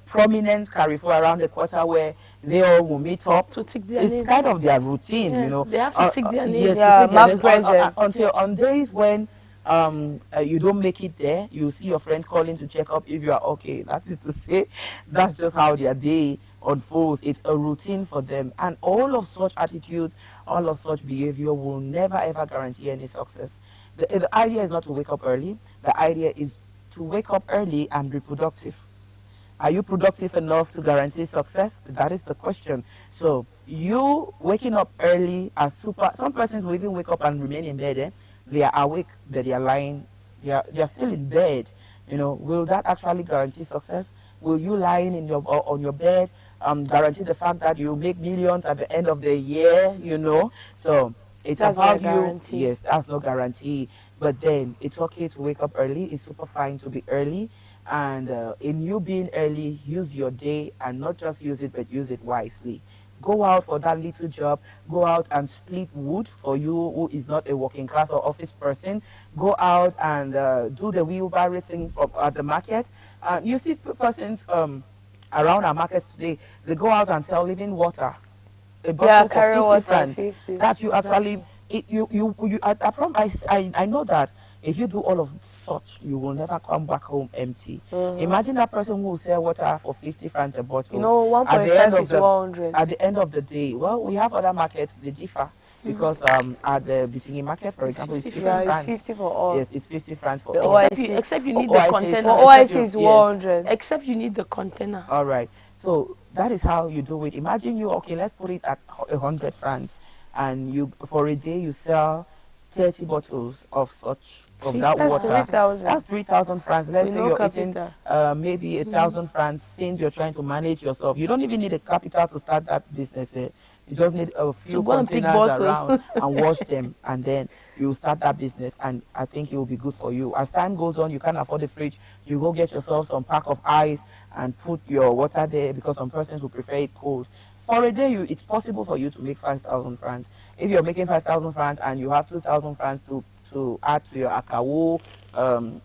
prominent carrefour around the quarter where they all will meet up to take their name. Kind of their routine, you know. They have to take their name. Yes, yeah, mark present. Until on days when you don't make it there, you see your friends calling to check up if you are okay. That is to say, that's just how their day unfolds. It's a routine for them, and all of such attitudes, all of such behavior will never ever guarantee any success. The idea is not to wake up early. The idea is to wake up early and be productive. Are you productive enough to guarantee success? That is the question. So you waking up early are super. Some persons will even wake up and remain in bed. They are awake, but they are lying. They are still in bed. You know, will that actually guarantee success? Will you lying in on your bed guarantee the fact that you make millions at the end of the year? You know, so it's about you. Yes, that's no guarantee. But then it's okay to wake up early. It's super fine to be early. And in you being early, use your day, and not just use it, but use it wisely. Go out for that little job. Go out and split wood for you who is not a working class or office person. Go out and do the wheelbarrow thing at the market. You see persons around our markets today, they go out and sell living water. A bottle for 50 francs. That you actually, I know that if you do all of such, you will never come back home empty. Imagine that person who will sell water for 50 francs a bottle. You know, 1.5 is 100. At the end of the day, well, we have other markets, they differ. Because at the Bitini market, for example, it's 50 francs. It's 50 for all. Yes, it's 50 francs for all. Except you need the container. OIC is 100. Except you need the container. All right. So that is how you do it. Imagine you, okay, let's put it at 100 francs. And you, for a day, you sell 30 bottles of such. Of that that's water. 3,000. That's 3,000 francs. Let's say you're capital. eating maybe 1,000 francs since you're trying to manage yourself. You don't even need a capital to start that business. You just need a few containers around and wash them, and then you start that business, and I think it will be good for you. As time goes on, you can't afford the fridge. You go get yourself some pack of ice and put your water there, because some persons will prefer it cold. For a day, it's possible for you to make 5,000 francs. If you're making 5,000 francs and you have 2,000 francs to add to your akawo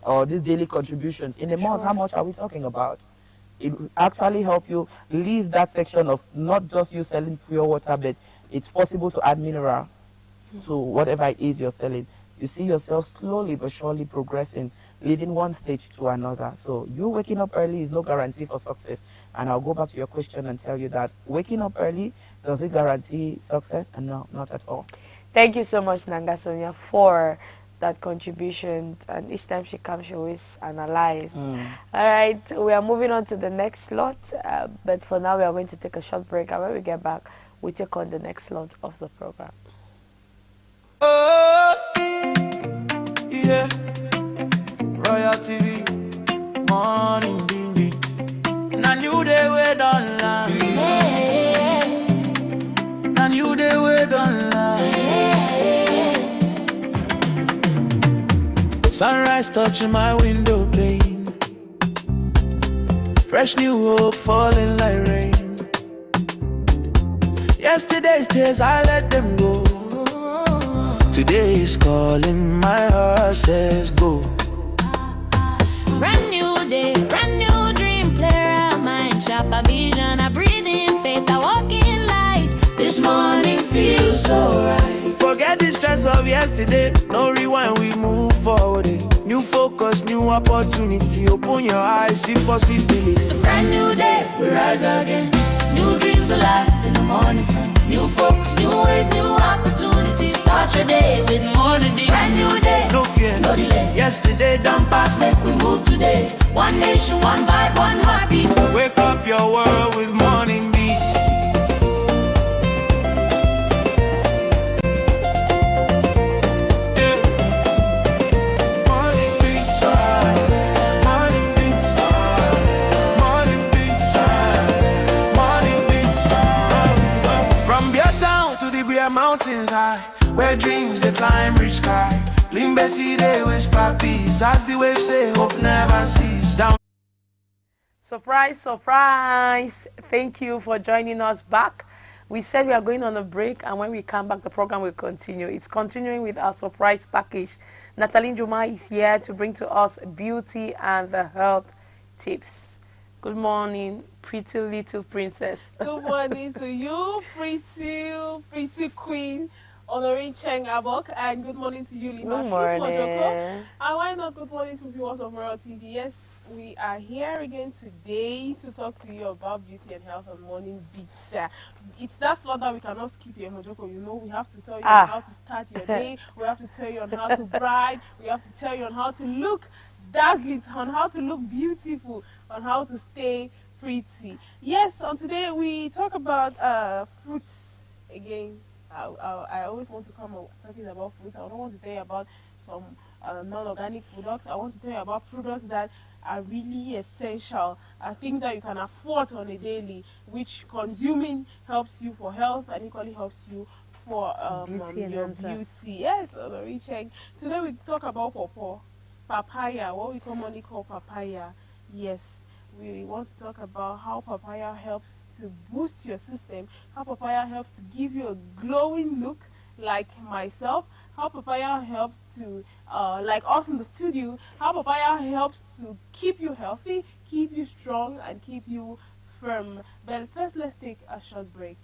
or these daily contributions in a month, how much are we talking about? It will actually help you leave that section of not just you selling pure water, but it's possible to add mineral to whatever it is you're selling. you see yourself slowly but surely progressing, leaving one stage to another. So you waking up early is no guarantee for success. And I'll go back to your question and tell you that waking up early, does it guarantee success? And no, not at all. Thank you so much, Nanga Sonia, for that contribution. And each time she comes, she always analyze. All right, we are moving on to the next slot. But for now, we are going to take a short break. And when we get back, we take on the next slot of the program. Oh, yeah. Royal TV, Moning Beats. Na new day we don't land. Na new day we don't land. Sunrise touching my window pane. Fresh new hope falling like rain. Yesterday's tears I let them go. Today is calling, my heart says go. Brand new day, brand new dream, clear mind, sharper vision, I breathe in faith, I walk in light. This morning feels so right. Forget the stress of yesterday, no rewind, we move forward. New focus, new opportunity, open your eyes, see possibilities. It's a brand new day, we rise again. New dreams alive in the morning sun. New focus, new ways, new opportunities. Start your day with Morning Beats. Brand new day, No fear, no delay. yesterday done pass, Make we move today. One nation, one vibe, one heartbeat. wake up your world with Moning Beats. Yeah. Moning Beats, Moning Beats, Moning Beats, Moning Beats. From Beer Town to the Beer Mountains high, where dreams they climb reach sky. Lean Bessie they whisper peace, as the waves say hope never cease. Down. Surprise, surprise. Thank you for joining us back. We said we are going on a break, and when we come back, the program will continue. It's continuing with our surprise package. Natalie Juma is here to bring to us beauty and the health tips. Good morning, pretty little princess. Good morning to you, pretty queen, Honorine Cheng Abok, and good morning to you, Lima. Good morning. And why not good morning to viewers of Royal TV? Yes, we are here again today to talk to you about beauty and health and Morning Beats. It's that slot that we cannot skip here, Mojoko. You know, we have to tell you on how to start your day. We have to tell you on how to bride. We have to tell you on how to look dazzling, on how to look beautiful, on how to stay pretty. Yes, on today we talk about fruits again. I always want to come talking about fruits. I don't want to tell you about some non-organic products. I want to tell you about products that are really essential, things that you can afford on a daily, which consuming helps you for health and equally helps you for Beauty your enhancers. beauty. Yes, Check. Today we talk about papaya, what we commonly call papaya. Yes, we want to talk about how papaya helps to boost your system, how papaya helps to give you a glowing look like myself, how papaya helps to, like us in the studio, how papaya helps to keep you healthy, keep you strong, and keep you firm. But first, let's take a short break.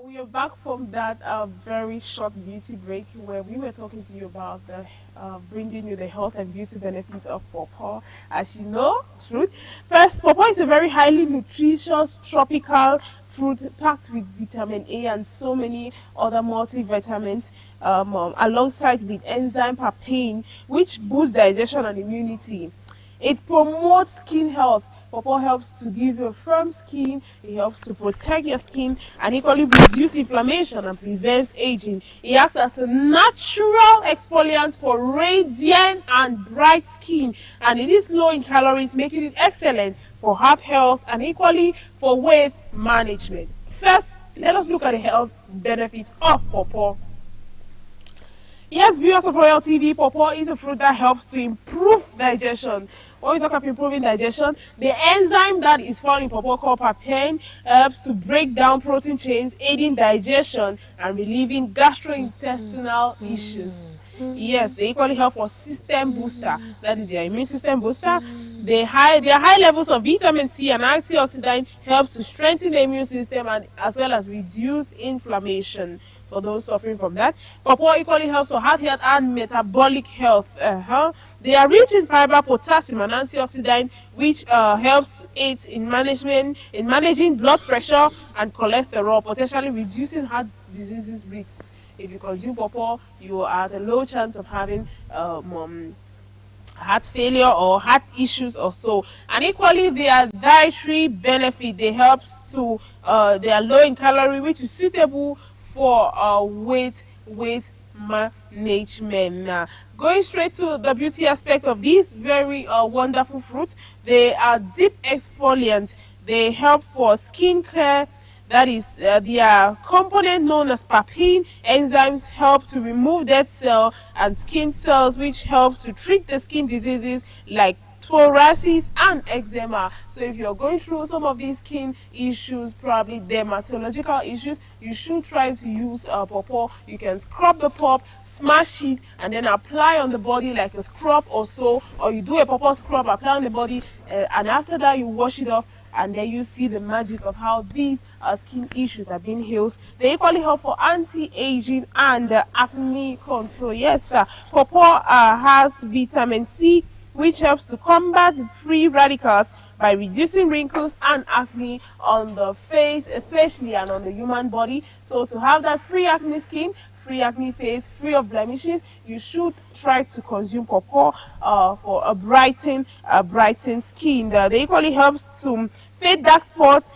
We are back from that very short beauty break where we were talking to you about the bringing you the health and beauty benefits of pawpaw. As you know, truth. First, pawpaw is a very highly nutritious tropical fruit packed with vitamin A and so many other multivitamins, alongside with enzyme papain, which boosts digestion and immunity. It promotes skin health. Pawpaw helps to give you a firm skin, it helps to protect your skin, and equally reduce inflammation and prevents aging. It acts as a natural exfoliant for radiant and bright skin, and it is low in calories, making it excellent for heart health and equally for weight management. First let us look at the health benefits of pawpaw. Yes, viewers of Royal TV, pawpaw is a fruit that helps to improve digestion. When we talk about improving digestion, the enzyme that is found in pawpaw called papain helps to break down protein chains, aiding digestion and relieving gastrointestinal issues. Yes, they equally help for system booster, that is their immune system booster. Their high levels of vitamin C and antioxidant helps to strengthen the immune system and as well as reduce inflammation for those suffering from that. Pawpaw equally helps for heart health and metabolic health. They are rich in fiber, potassium, and antioxidant, which helps aids in managing blood pressure and cholesterol, potentially reducing heart diseases risks. If you consume pawpaw, you are at a low chance of having heart failure or heart issues or so. And equally, their dietary benefit, they helps to they are low in calorie, which is suitable for weight management. Going straight to the beauty aspect of these very wonderful fruits, they are deep exfoliants. They help for skin care. That is, their component known as papain enzymes help to remove dead cell and skin cells, which helps to treat the skin diseases like psoriasis and eczema. So if you're going through some of these skin issues, probably dermatological issues, you should try to use pawpaw. You can scrub the pulp, smash it, and then apply on the body like a scrub or so, or you do a pawpaw scrub, apply on the body, and after that you wash it off, and then you see the magic of how these skin issues are being healed. They equally help for anti-aging and acne control. Yes, pawpaw has vitamin C, which helps to combat free radicals by reducing wrinkles and acne on the face, especially, and on the human body. So to have that free acne skin, free acne face, free of blemishes, you should try to consume pawpaw for a brightened skin. They equally helps to fade dark spots,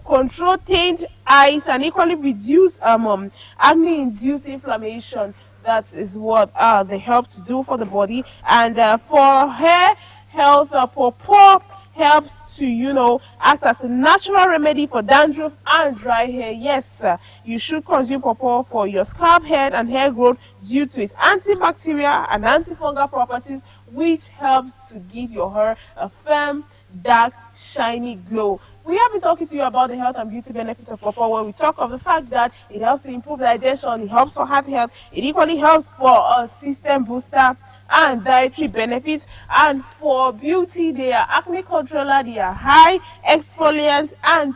control tainted eyes, and equally reduce acne-induced inflammation. That is what they help to do for the body. And for hair health, pawpaw helps to, act as a natural remedy for dandruff and dry hair. Yes, you should consume pawpaw for your scalp, head, and hair growth due to its antibacterial and antifungal properties, which helps to give your hair a firm, dark, shiny glow. We have been talking to you about the health and beauty benefits of pawpaw, where we talk of the fact that it helps to improve digestion, it helps for heart health, it equally helps for a system booster and dietary benefits. And for beauty, they are acne controller, they are high exfoliants, and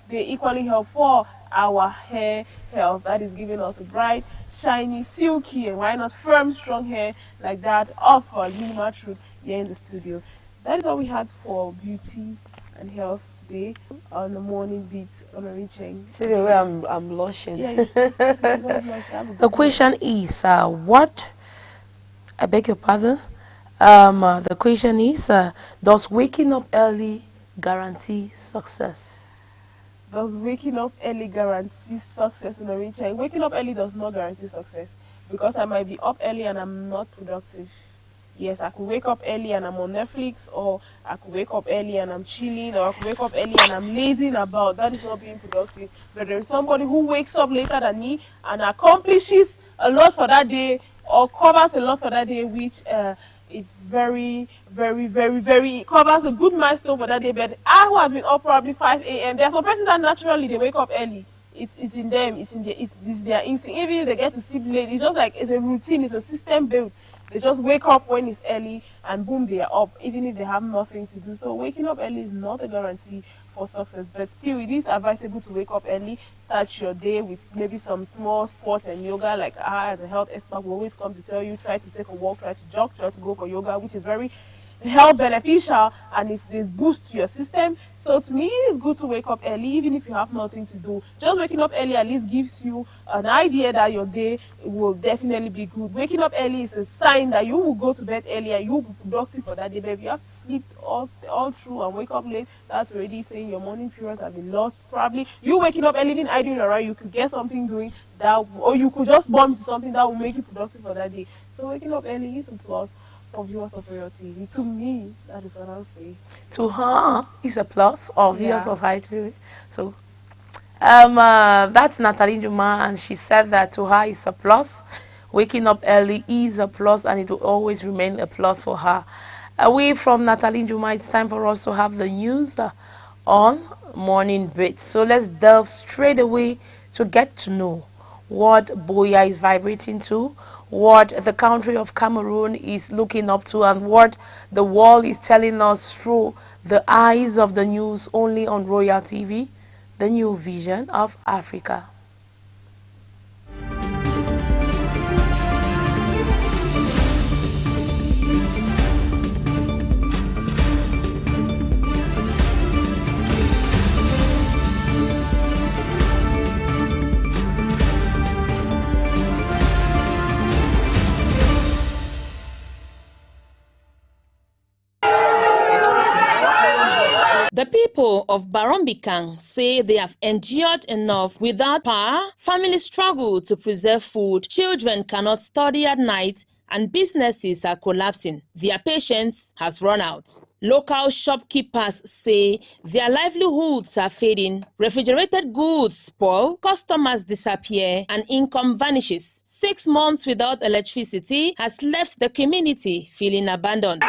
they equally help for our hair health. That is giving us a bright, shiny, silky, and why not firm, strong hair like that of Lima Truth here in the studio. That is all we had for beauty and health today on the Morning Beats on Cheng. See the way I'm blushing. Yeah, The question is, what? I beg your pardon. The question is, does waking up early guarantee success? Does waking up early guarantee success in a Cheng? Waking up early does not guarantee success, because I might be up early and I'm not productive. Yes, I could wake up early and I'm on Netflix, or I could wake up early and I'm chilling, or I could wake up early and I'm lazing about. That is not being productive. But there is somebody who wakes up later than me and accomplishes a lot for that day, or covers a lot for that day, which is very, very, very, very, covers a good milestone for that day. But I, who have been up probably 5 a.m., there are some persons that naturally they wake up early. It's in them, it's their instinct. Even if they get to sleep late, it's just like it's a routine, it's a system built. They just wake up when it's early and boom, they are up, even if they have nothing to do. So waking up early is not a guarantee for success, but still it is advisable to wake up early, start your day with maybe some small sports and yoga. Like as a health expert, we always come to tell you, try to take a walk, try to jog, try to go for yoga, which is very health beneficial and it's boost to your system. So to me, it is good to wake up early, even if you have nothing to do. Just waking up early at least gives you an idea that your day will definitely be good. Waking up early is a sign that you will go to bed early and you will be productive for that day. But if you have to sleep all through and wake up late, that's already saying your morning periods have been lost. Probably you waking up early, even idling around, you could get something doing that, or you could just bump into something that will make you productive for that day. So waking up early is a plus for viewers of Royal TV. To me, that is what I'll say. To her, it's a plus of viewers of High TV. So That's Natalie Juma, and she said that to her is a plus. Waking up early is a plus, and it will always remain a plus for her. Away from Natalie Juma, it's time for us to have the news on Morning Beats. So let's delve straight away to get to know what Boya is vibrating to, what the country of Cameroon is looking up to, and what the world is telling us through the eyes of the news only on Royal TV, the new vision of Africa. The people of Barombikang say they have endured enough without power. Families struggle to preserve food, children cannot study at night, and businesses are collapsing. Their patience has run out. Local shopkeepers say their livelihoods are fading. Refrigerated goods spoil, customers disappear, and income vanishes. 6 months without electricity has left the community feeling abandoned.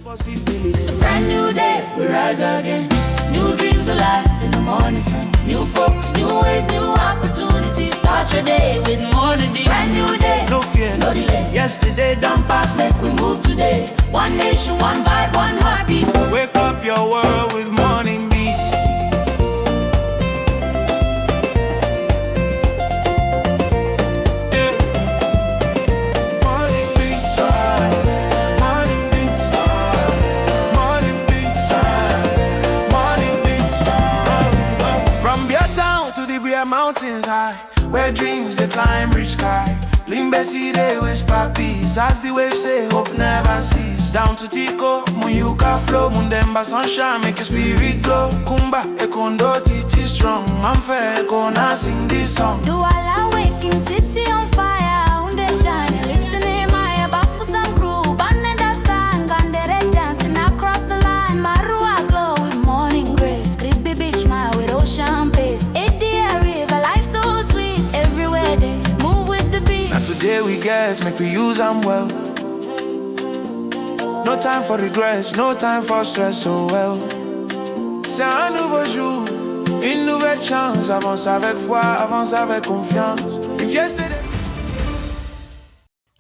It's a brand new day, we rise again. New dreams alive in the morning sun. New focus, new ways, new opportunities. Start your day with Morning Beats. Brand new day, No fear, no delay. yesterday done past. Make we move today. One nation, one vibe, one heartbeat. Wake up your world with Morning Beats. Yeah. Morning Beats, Morning Beats, Morning Beats, Morning Beats. From Beer Town to the Beer Mountains high, where dreams they climb reach sky. Limbesi they whisper peace as the waves say hope never cease. Down to Tico, Muyuka flow, Mundemba sunshine make your spirit glow. Kumba, Ekondo, Titi strong. I'm fair, gonna sing this song. Do all awaken, city on fire. Unde shine, lifting him high above for some crew. Band and stand, make we use them well. No time for regrets, no time for stress, so well. C'est un nouveau jour, une nouvelle chance. Avance avec foi, avance avec confiance. If yesterday...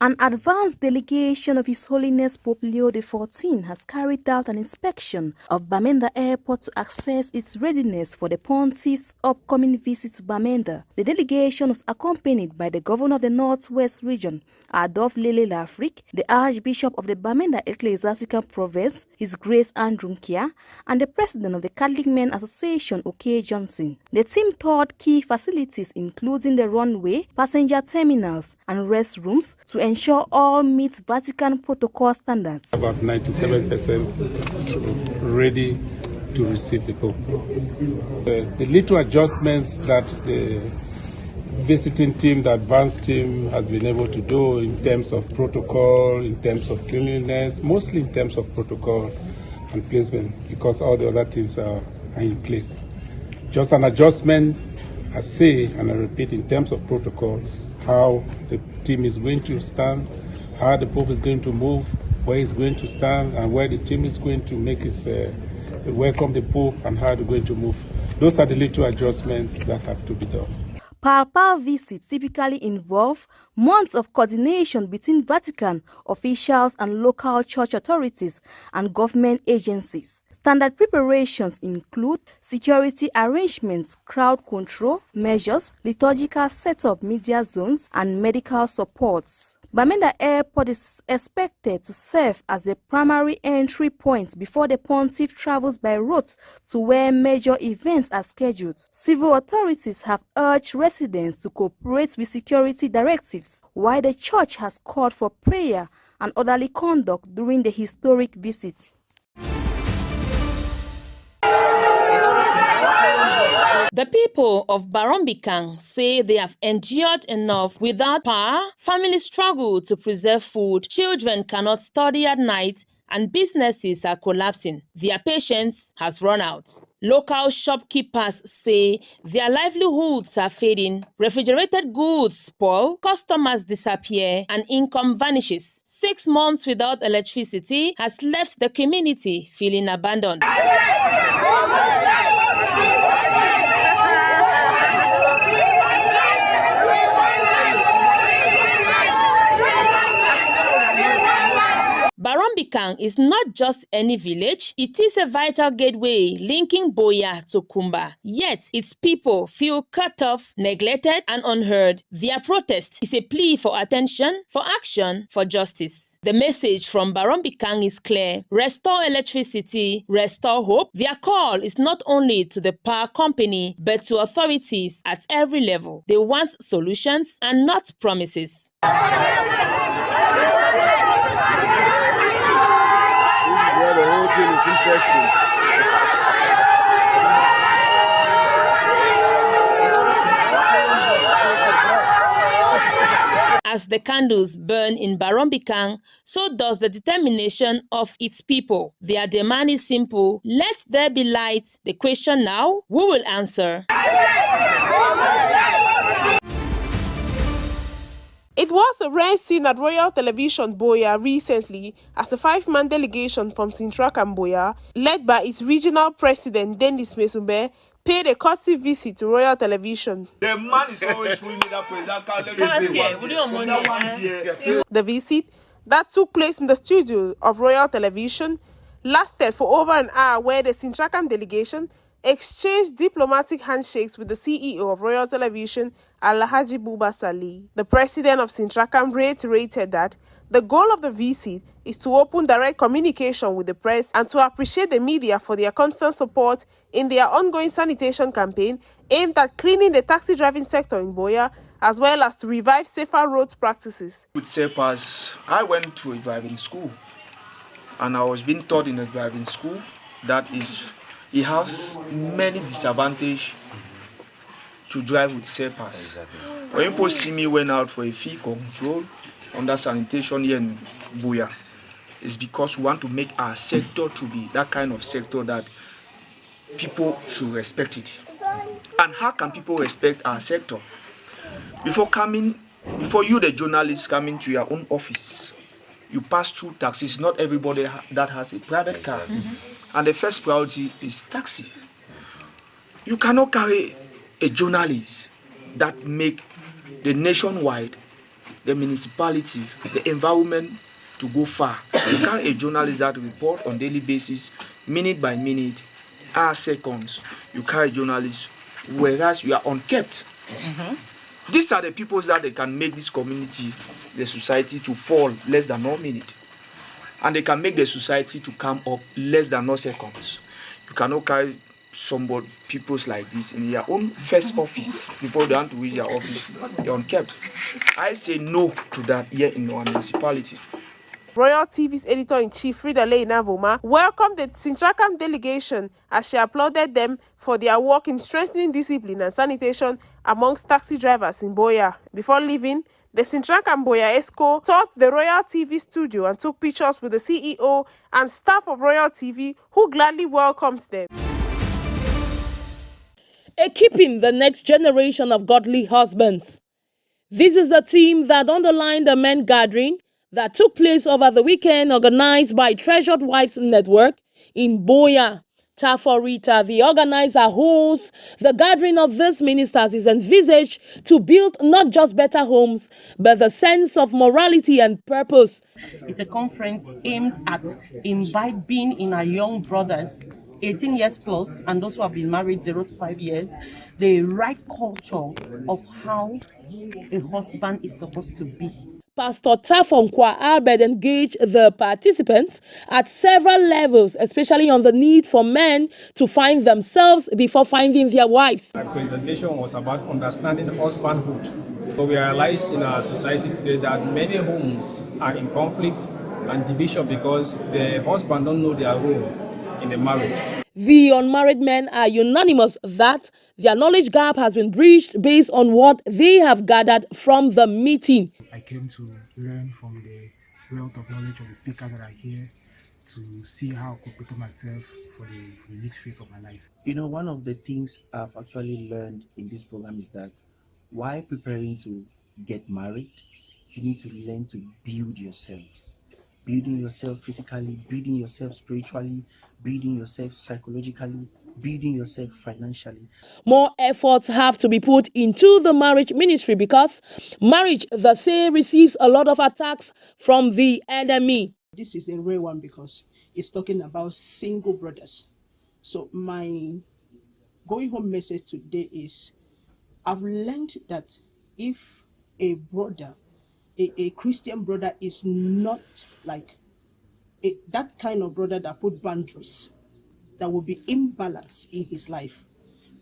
An advanced delegation of His Holiness Pope Leo XIV has carried out an inspection of Bamenda Airport to assess its readiness for the Pontiff's upcoming visit to Bamenda. The delegation was accompanied by the Governor of the Northwest Region, Adolphe Lele Lafrique, the Archbishop of the Bamenda Ecclesiastical Province, His Grace Andrew Nkia, and the President of the Catholic Men Association, OK Johnson. The team toured key facilities including the runway, passenger terminals, and restrooms to ensure all meet Vatican protocol standards. About 97% ready to receive the Pope. The little adjustments that the visiting team, the advanced team has been able to do in terms of protocol, in terms of cleanliness, mostly in terms of protocol and placement, because all the other things are in place. Just an adjustment, I say and I repeat, in terms of protocol, how the team is going to stand, how the Pope is going to move, where he's going to stand, and where the team is going to make his welcome the Pope, and how they're going to move. Those are the little adjustments that have to be done. Papal visits typically involve months of coordination between Vatican officials and local church authorities and government agencies. Standard preparations include security arrangements, crowd control measures, liturgical setup, media zones, and medical supports. Bamenda Airport is expected to serve as a primary entry point before the Pontiff travels by road to where major events are scheduled. Civil authorities have urged residents to cooperate with security directives, while the church has called for prayer and orderly conduct during the historic visit. The people of Barombikang say they have endured enough without power. Families struggle to preserve food, children cannot study at night, and businesses are collapsing. Their patience has run out. Local shopkeepers say their livelihoods are fading. Refrigerated goods spoil, customers disappear, and income vanishes. 6 months without electricity has left the community feeling abandoned. Barombikang is not just any village, it is a vital gateway linking Boya to Kumba. Yet, its people feel cut off, neglected, and unheard. Their protest is a plea for attention, for action, for justice. The message from Barombikang is clear: restore electricity, restore hope. Their call is not only to the power company, but to authorities at every level. They want solutions and not promises. The whole thing is interesting. As the candles burn in Barombikang, so does the determination of its people. Their demand is simple: let there be light. The question now, who will answer? It was a rare scene at Royal Television Boya recently as a 5-man delegation from Sintrak and Boya, led by its regional president Denis Mesumbe, paid a courtesy visit to Royal Television. The man is always pulling it up with that The visit, that took place in the studio of Royal Television, lasted for over an hour, where the Sintrakam delegation exchanged diplomatic handshakes with the CEO of Royal Television, Alhaji Buba Salih. The president of Sintrakam reiterated that the goal of the visit is to open direct communication with the press and to appreciate the media for their constant support in their ongoing sanitation campaign aimed at cleaning the taxi driving sector in Boya, as well as to revive safer road practices. With SEPAS, I went to a driving school, and I was being taught in a driving school that it has many disadvantages to drive with SEPAS. Exactly. When people see me went out for a fee control under sanitation here in Boya, it's because we want to make our sector to be that kind of sector that people should respect it. And how can people respect our sector? Before coming Before you, the journalist, come into your own office, you pass through taxis. Not everybody that has a private car. And the first priority is taxi. You cannot carry a journalist that make the nationwide, the municipality, the environment to go far. You carry a journalist that report on daily basis, minute by minute, hour seconds. You carry a journalist, whereas you are unkept. These are the people that they can make this community, the society, to fall less than 1 minute. And they can make the society to come up less than 0 seconds. You cannot carry somebody, people like this in your own first office before they want to reach their office. You're unkept. I say no to that here in our municipality. Royal TV's editor-in-chief Frida Navoma welcomed the Sintrakam delegation as she applauded them for their work in strengthening discipline and sanitation amongst taxi drivers in Boya. Before leaving, the Sintrakam Boya ESCO toured the Royal TV studio and took pictures with the CEO and staff of Royal TV, who gladly welcomed them. Equipping the next generation of godly husbands. This is the theme that underlined the men gathering that took place over the weekend, organized by Treasured Wives Network in Boya. Taforita, the organizer, holds the gathering of these ministers is envisaged to build not just better homes, but the sense of morality and purpose. It's a conference aimed at imbibing in our young brothers, 18 years plus, and those who have been married 0 to 5 years, the right culture of how a husband is supposed to be. Pastor Tafonkwa Albert engaged the participants at several levels, especially on the need for men to find themselves before finding their wives. My presentation was about understanding husbandhood. So we realize in our society today that many homes are in conflict and division because the husband don't know their role in the marriage. The unmarried men are unanimous that their knowledge gap has been bridged based on what they have gathered from the meeting. I came to learn from the wealth of knowledge of the speakers that are here to see how I could prepare myself for the next phase of my life. You know, one of the things I've actually learned in this program is that while preparing to get married, you need to learn to build yourself. Building yourself physically, building yourself spiritually, building yourself psychologically, building yourself financially. More efforts have to be put into the marriage ministry because marriage, they say, receives a lot of attacks from the enemy. This is a rare one because it's talking about single brothers. So my going home message today is, I've learned that if a brother, a Christian brother, is not like that kind of brother that put boundaries, that will be imbalance in his life,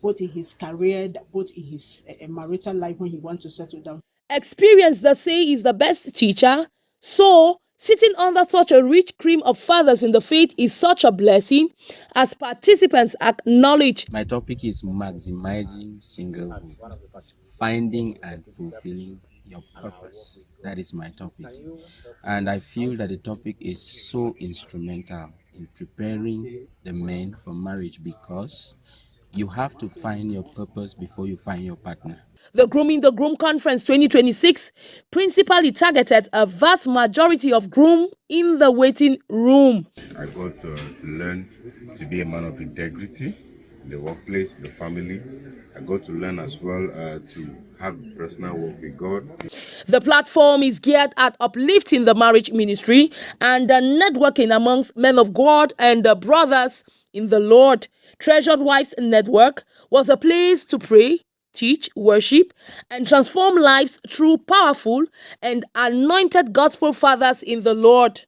both in his career, both in his marital life when he wants to settle down. Experience, they say, is the best teacher. So sitting under such a rich cream of fathers in the faith is such a blessing, as participants acknowledge. My topic is maximizing singlehood, finding and fulfilling your purpose. That is my topic. And I feel that the topic is so instrumental in preparing the men for marriage because you have to find your purpose before you find your partner. The Grooming the Groom Conference 2026 principally targeted a vast majority of groom in the waiting room. I got to learn to be a man of integrity in the workplace, the family. I got to learn as well to have personal work with God. The platform is geared at uplifting the marriage ministry and networking amongst men of God and brothers in the Lord. Treasured Wives Network was a place to pray, teach, worship, and transform lives through powerful and anointed gospel fathers in the Lord.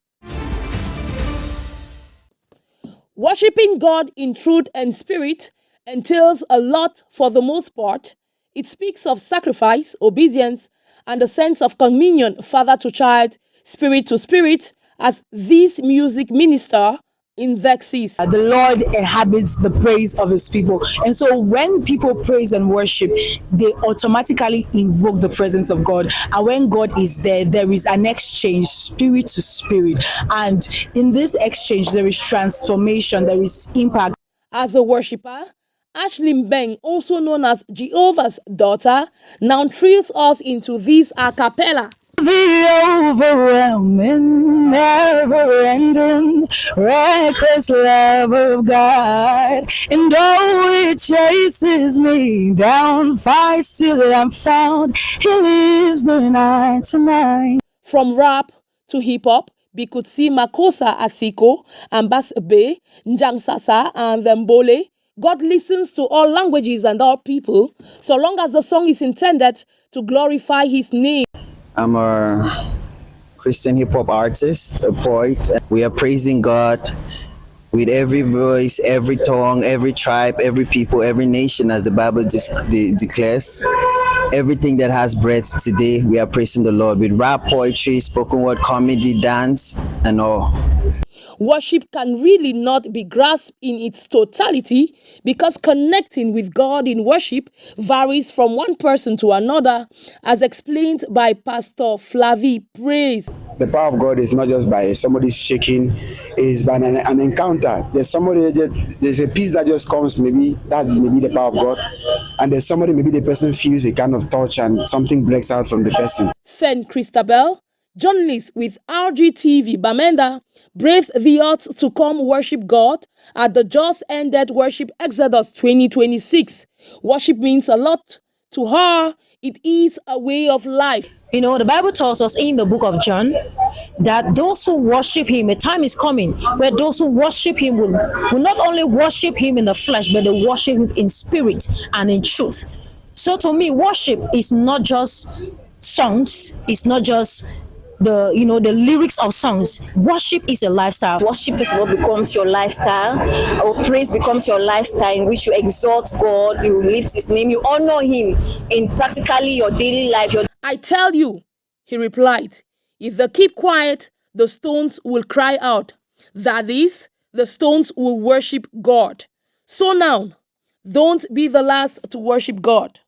Worshipping God in truth and spirit entails a lot for the most part. It speaks of sacrifice, obedience, and a sense of communion, father to child, spirit to spirit, as this music minister indexes. The Lord inhabits the praise of his people. And so when people praise and worship, they automatically invoke the presence of God. And when God is there, there is an exchange, spirit to spirit. And in this exchange, there is transformation, there is impact. As a worshiper, Ashley Mbeng, also known as Jehovah's Daughter, now thrills us into this a cappella. The overwhelming, never-ending, reckless love of God, and though it chases me down, fights till I'm found. He lives the night tonight. From rap to hip hop, we could see Makosa Asiko, Ambas Bay, Njangsasa, and Vembole. God listens to all languages and all people, so long as the song is intended to glorify His name. I'm a Christian hip hop artist, a poet. We are praising God with every voice, every tongue, every tribe, every people, every nation, as the Bible declares. Everything that has breath today, we are praising the Lord with rap, poetry, spoken word, comedy, dance, and all. Worship can really not be grasped in its totality because connecting with God in worship varies from one person to another, as explained by Pastor Flavi Praise. The power of God is not just by somebody shaking, it's by an encounter. There's a peace that just comes, maybe that's maybe the power of God. And there's somebody, maybe the person feels a kind of touch and something breaks out from the person. Fen Christabel, journalist with RGTV Bamenda, braved the odds to come worship God at the just ended Worship Exodus 2026. Worship means a lot to her. It is a way of life. You know, the Bible tells us in the book of John that those who worship Him, a time is coming where those who worship Him will not only worship Him in the flesh, but they worship Him in spirit and in truth. So to me, worship is not just songs, it's not just the lyrics of songs. Worship is a lifestyle. Worship is what becomes your lifestyle, or praise becomes your lifestyle, in which you exalt God, you lift His name, you honor Him in practically your daily life. I tell you, he replied, if they keep quiet, the stones will cry out. That is, the stones will worship God. So now, don't be the last to worship God.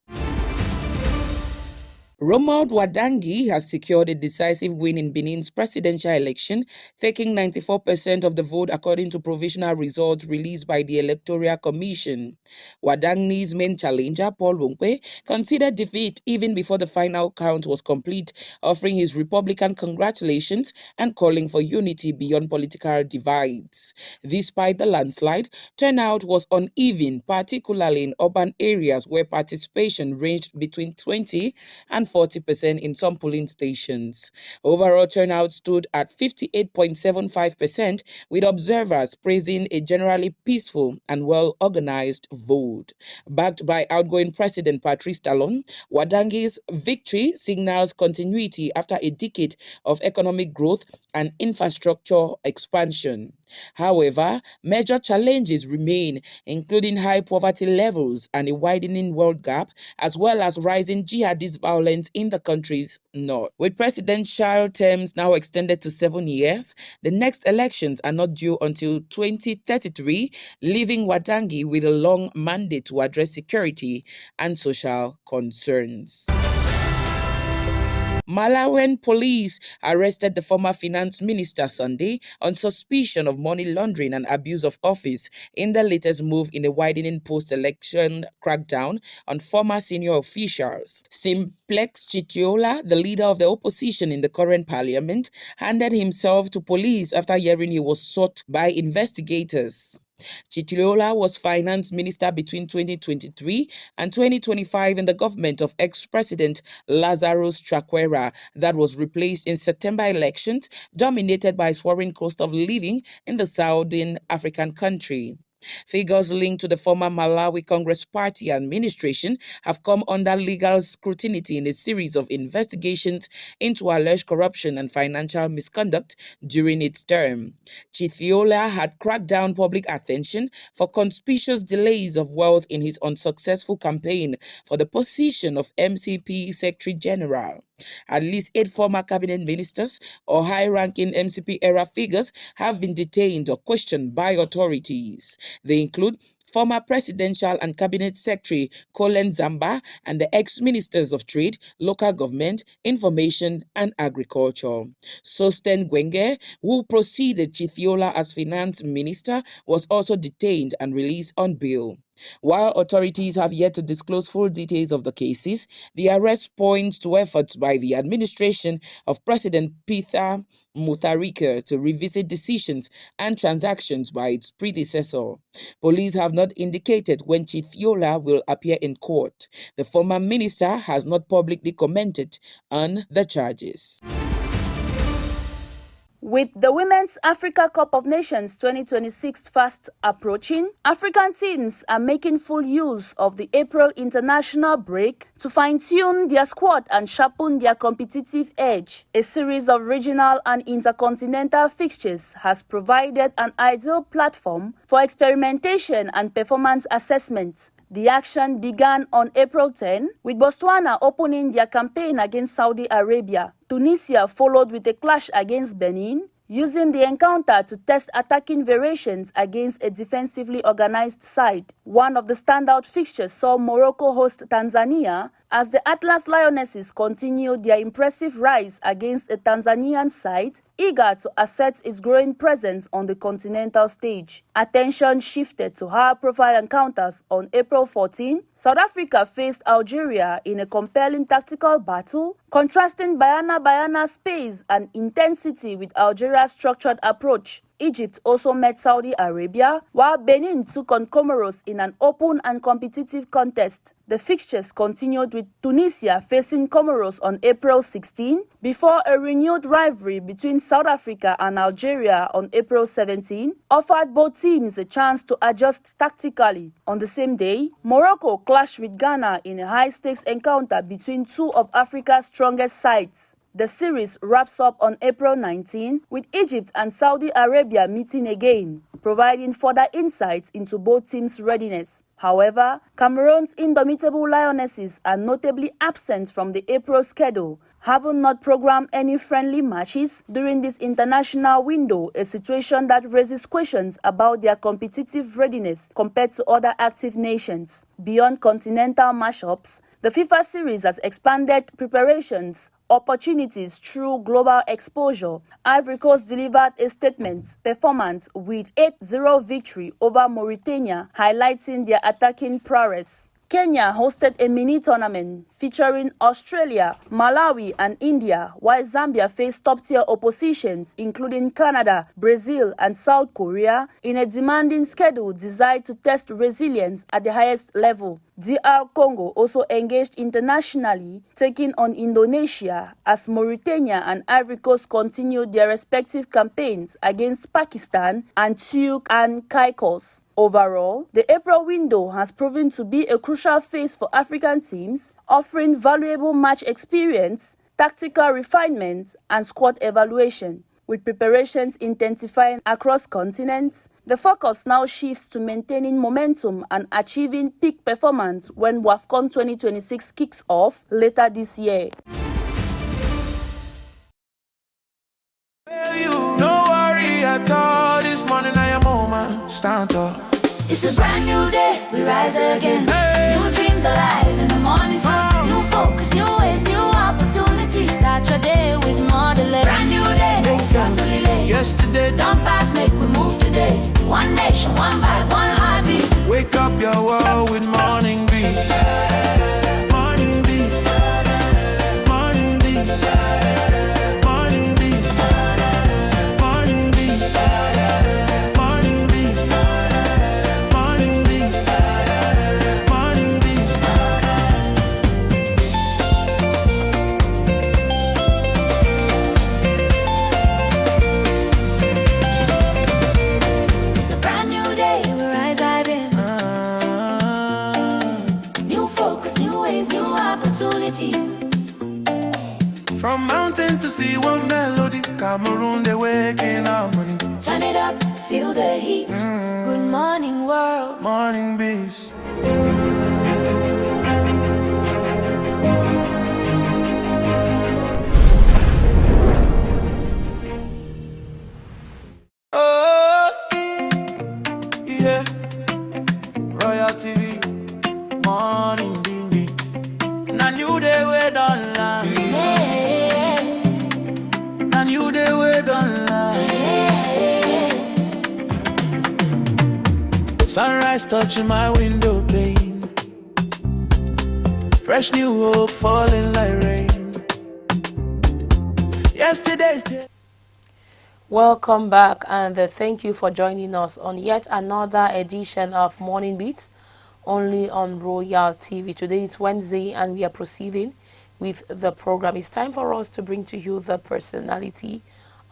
Romuald Wadangi has secured a decisive win in Benin's presidential election, taking 94% of the vote according to provisional results released by the Electoral Commission. Wadangi's main challenger, Paul Wongpe, conceded defeat even before the final count was complete, offering his Republican congratulations and calling for unity beyond political divides. Despite the landslide, turnout was uneven, particularly in urban areas where participation ranged between 20 and 40% in some polling stations. Overall turnout stood at 58.75%, with observers praising a generally peaceful and well-organized vote. Backed by outgoing President Patrice Talon, Wadangi's victory signals continuity after a decade of economic growth and infrastructure expansion. However, major challenges remain, including high poverty levels and a widening wealth gap, as well as rising jihadist violence in the country's north. With presidential terms now extended to 7 years, the next elections are not due until 2033, leaving Wadangi with a long mandate to address security and social concerns. Malawian police arrested the former finance minister Sunday on suspicion of money laundering and abuse of office in the latest move in a widening post-election crackdown on former senior officials. Simplex Chitiola, the leader of the opposition in the current parliament, handed himself to police after hearing he was sought by investigators. Chitiola was finance minister between 2023 and 2025 in the government of ex-president Lazarus Chakwera that was replaced in September elections dominated by soaring cost of living in the southern African country. Figures linked to the former Malawi Congress Party administration have come under legal scrutiny in a series of investigations into alleged corruption and financial misconduct during its term. Chithiola had cracked down public attention for conspicuous delays of wealth in his unsuccessful campaign for the position of MCP Secretary General. At least 8 former cabinet ministers or high-ranking MCP-era figures have been detained or questioned by authorities. They include former presidential and cabinet secretary Colin Zamba and the ex-ministers of trade, local government, information and agriculture. Sosten Gwenge, who preceded Chithiola as finance minister, was also detained and released on bail. While authorities have yet to disclose full details of the cases, the arrest points to efforts by the administration of President Peter Mutharika to revisit decisions and transactions by its predecessor. Police have not indicated when Chief Yola will appear in court. The former minister has not publicly commented on the charges. With the Women's Africa Cup of Nations 2026 fast approaching, African teams are making full use of the April international break to fine-tune their squad and sharpen their competitive edge. A series of regional and intercontinental fixtures has provided an ideal platform for experimentation and performance assessment. The action began on April 10, with Botswana opening their campaign against Saudi Arabia. Tunisia followed with a clash against Benin, using the encounter to test attacking variations against a defensively organized side. One of the standout fixtures saw Morocco host Tanzania as the Atlas Lionesses continued their impressive rise against a Tanzanian side eager to assert its growing presence on the continental stage. Attention shifted to high-profile encounters on April 14. South Africa faced Algeria in a compelling tactical battle, contrasting Bayana's pace and intensity with Algeria's structured approach. Egypt also met Saudi Arabia, while Benin took on Comoros in an open and competitive contest. The fixtures continued with Tunisia facing Comoros on April 16, before a renewed rivalry between South Africa and Algeria on April 17 offered both teams a chance to adjust tactically. On the same day, Morocco clashed with Ghana in a high-stakes encounter between two of Africa's strongest sides. The series wraps up on April 19 with Egypt and Saudi Arabia meeting again, providing further insights into both teams' readiness. However, Cameroon's indomitable Lionesses are notably absent from the April schedule, having not programmed any friendly matches during this international window, a situation that raises questions about their competitive readiness compared to other active nations. Beyond continental matchups, the FIFA series has expanded preparations opportunities through global exposure. Ivory Coast delivered a statement performance with 8-0 victory over Mauritania, highlighting their attacking prowess. Kenya hosted a mini-tournament featuring Australia, Malawi and India, while Zambia faced top-tier oppositions including Canada, Brazil and South Korea in a demanding schedule designed to test resilience at the highest level. DR Congo also engaged internationally, taking on Indonesia as Mauritania and Ivory Coast continued their respective campaigns against Pakistan, Antioch and Caicos. Overall, the April window has proven to be a crucial phase for African teams, offering valuable match experience, tactical refinement, and squad evaluation. With preparations intensifying across continents, the focus now shifts to maintaining momentum and achieving peak performance when WAFCON 2026 kicks off later this year. No worry at all, this morning I am on my stand up. It's a brand new day, we rise again. Hey. New dreams alive in the morning sun. New focus, new ways, new opportunities. Start your day with more delay. Brand new day, no family late. Yesterday, don't pass, make we move today. One nation, one vibe, one heartbeat. Wake up your world with Moning Beats. Moning Beats. Moning Beats. Moning Beats. Moning Beats. Moning Beats. Moning Beats. Moning Beats. It's a brand new day, we rise again. New focus, new ways, new opportunity. From mountain to sea, one melody. Cameroon, they waking up money. Turn it up, feel the heat. Good morning, world. Moning Beats. Oh, yeah. Royal TV, Morning Beats. Now new day we don't lie. Now new day we don't lie. Sunrise touching my window pane. Fresh new hope falling like rain. Yesterday's day. Welcome back, and thank you for joining us on yet another edition of Morning Beats, only on Royal TV. Today it's Wednesday, and we are proceeding with the program. It's time for us to bring to you the personality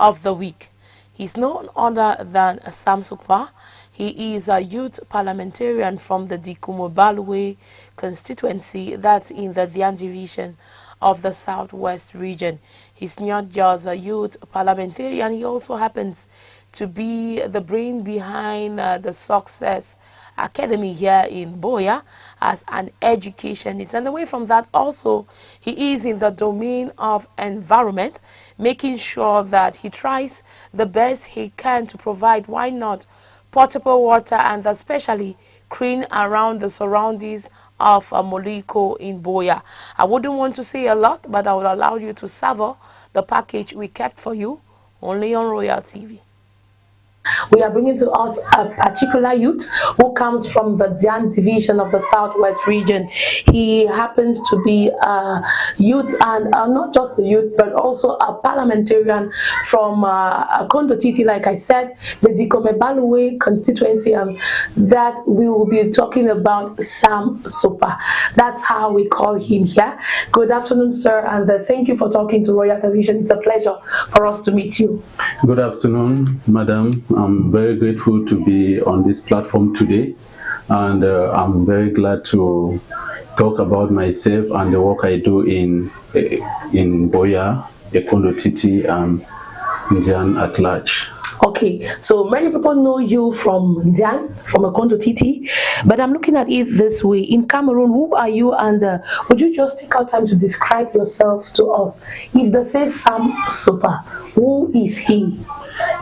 of the week. He's none other than Sam Sukwa. He is a youth parliamentarian from the Dikumo-Balwe constituency, that's in the Dian division of the Southwest region. He's not just a youth parliamentarian, he also happens to be the brain behind the Success Academy here in Boya as an educationist. And away from that, also, he is in the domain of environment, making sure that he tries the best he can to provide, why not, potable water, and especially clean around the surroundings of Moliko in Boya. I wouldn't want to say a lot, but I would allow you to savor the package we kept for you only on Royal TV. We are bringing to us a particular youth who comes from the Dian division of the Southwest region. He happens to be a youth, and not just a youth, but also a parliamentarian from Kondo Titi, like I said, the Dikumo-Balwe constituency, and that we will be talking about Sam Sukwa. That's how we call him here. Good afternoon, sir, and thank you for talking to Royal Television. It's a pleasure for us to meet you. Good afternoon, madam. I'm very grateful to be on this platform today, and I'm very glad to talk about myself and the work I do in Boya, Kondo Titi, and Dian at large. Okay, so many people know you from Dian, from Kondo Titi, but I'm looking at it this way. In Cameroon, who are you, and would you just take out time to describe yourself to us? If they say Sam Sukwa, who is he?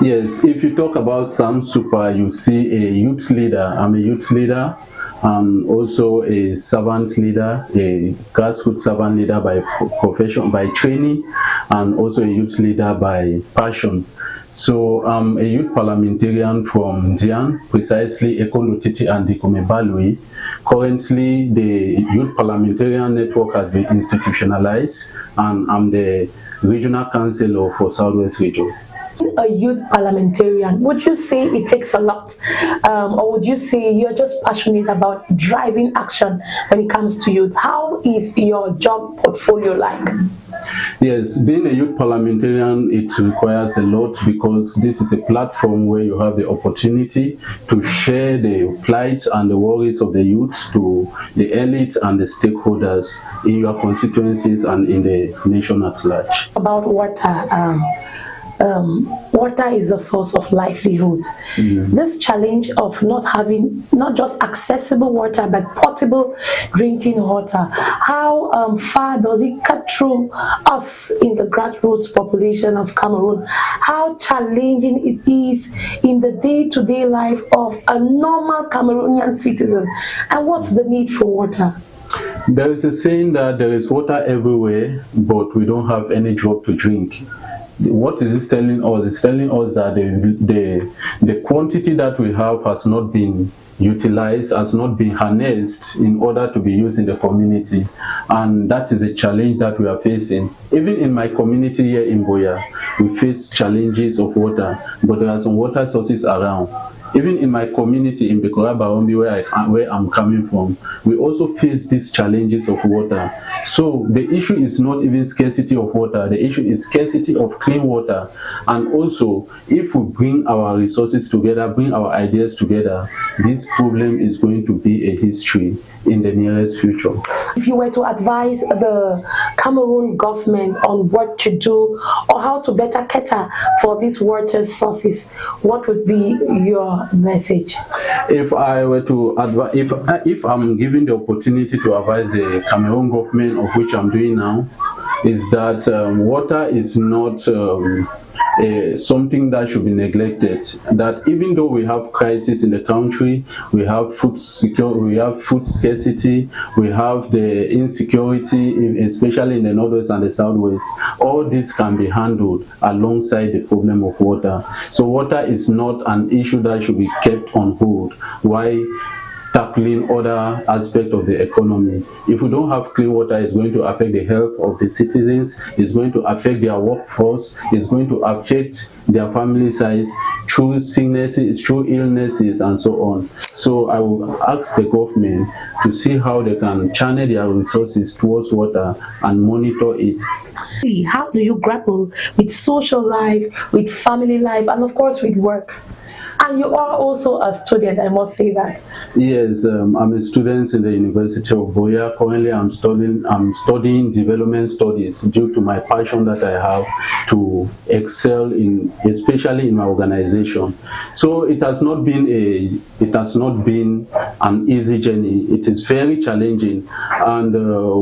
Yes, if you talk about Sam Sukwa, you see a youth leader. I'm a youth leader, and also a servant leader, a grassroots servant leader by profession, by training, and also a youth leader by passion. So I'm a youth parliamentarian from Dian, precisely Kondo Titi and Dikumo-Balwe. Currently, the youth parliamentarian network has been institutionalized, and I'm the regional councillor for Southwest region. A youth parliamentarian, would you say it takes a lot, or would you say you're just passionate about driving action when it comes to youth? How is your job portfolio like? Yes, being a youth parliamentarian, it requires a lot, because this is a platform where you have the opportunity to share the plight and the worries of the youth to the elite and the stakeholders in your constituencies and in the nation at large. About water, water is a source of livelihood. This challenge of not having not just accessible water but potable drinking water, how far does it cut through us in the grassroots population of Cameroon? How challenging it is in the day-to-day life of a normal Cameroonian citizen, and what's the need for water? There is a saying that there is water everywhere, but we don't have any drop to drink. What is this telling us? It's telling us that the quantity that we have has not been utilized, has not been harnessed in order to be used in the community, and that is a challenge that we are facing. Even in my community here in Boya, we face challenges of water, but there are some water sources around. Even in my community in Bikora-Barombi, where I'm coming from, we also face these challenges of water. So the issue is not even scarcity of water, the issue is scarcity of clean water. And also, if we bring our resources together, bring our ideas together, this problem is going to be a history in the nearest future. If you were to advise the Cameroon government on what to do or how to better cater for these water sources, what would be your message? If I were to advise, if I'm given the opportunity to advise the Cameroon government, of which I'm doing now, is that water is not something that should be neglected. That even though we have crisis in the country, we have food security, we have food scarcity, we have the insecurity, especially in the northwest and the southwest. All this can be handled alongside the problem of water. So water is not an issue that should be kept on hold. Why tackling other aspects of the economy? If we don't have clean water, it's going to affect the health of the citizens, it's going to affect their workforce, it's going to affect their family size through sicknesses, through illnesses, and so on. So I will ask the government to see how they can channel their resources towards water and monitor it. How do you grapple with social life, with family life, and of course with work? And you are also a student, I must say that. Yes, I'm a student in the University of Boya. Currently, I'm studying development studies due to my passion that I have to excel in, especially in my organization. So it has not been an easy journey. It is very challenging, and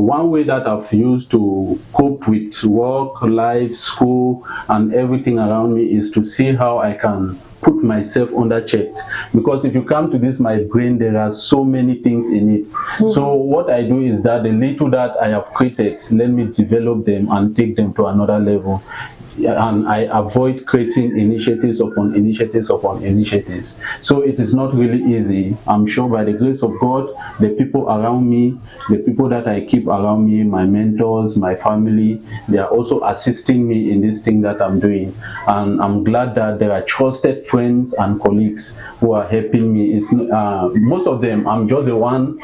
one way that I've used to cope with work, life, school, and everything around me is to see how I can put myself under checked, because if you come to this my brain, there are so many things in it. So what I do is that the little that I have created, let me develop them and take them to another level. And I avoid creating initiatives upon initiatives upon initiatives. So it is not really easy. I'm sure by the grace of God, the people around me, the people that I keep around me, my mentors, my family, they are also assisting me in this thing that I'm doing. And I'm glad that there are trusted friends and colleagues who are helping me. It's most of them, I'm just the one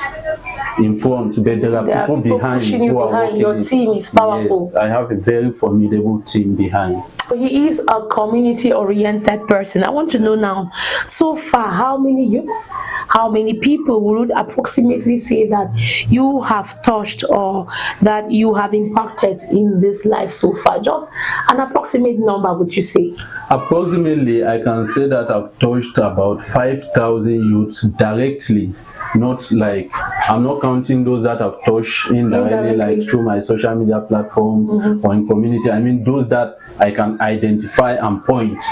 in front, but there are people behind who are working. Your team is powerful. Yes, I have a very formidable team behind. He is a community-oriented person. I want to know now, so far, how many youths, how many people would approximately say that you have touched or that you have impacted in this life so far? Just an approximate number, would you say? Approximately, I can say that I've touched about 5,000 youths directly. Not like, I'm not counting those that I've touched indirectly, like through my social media platforms or in community. I mean those that I can identify and point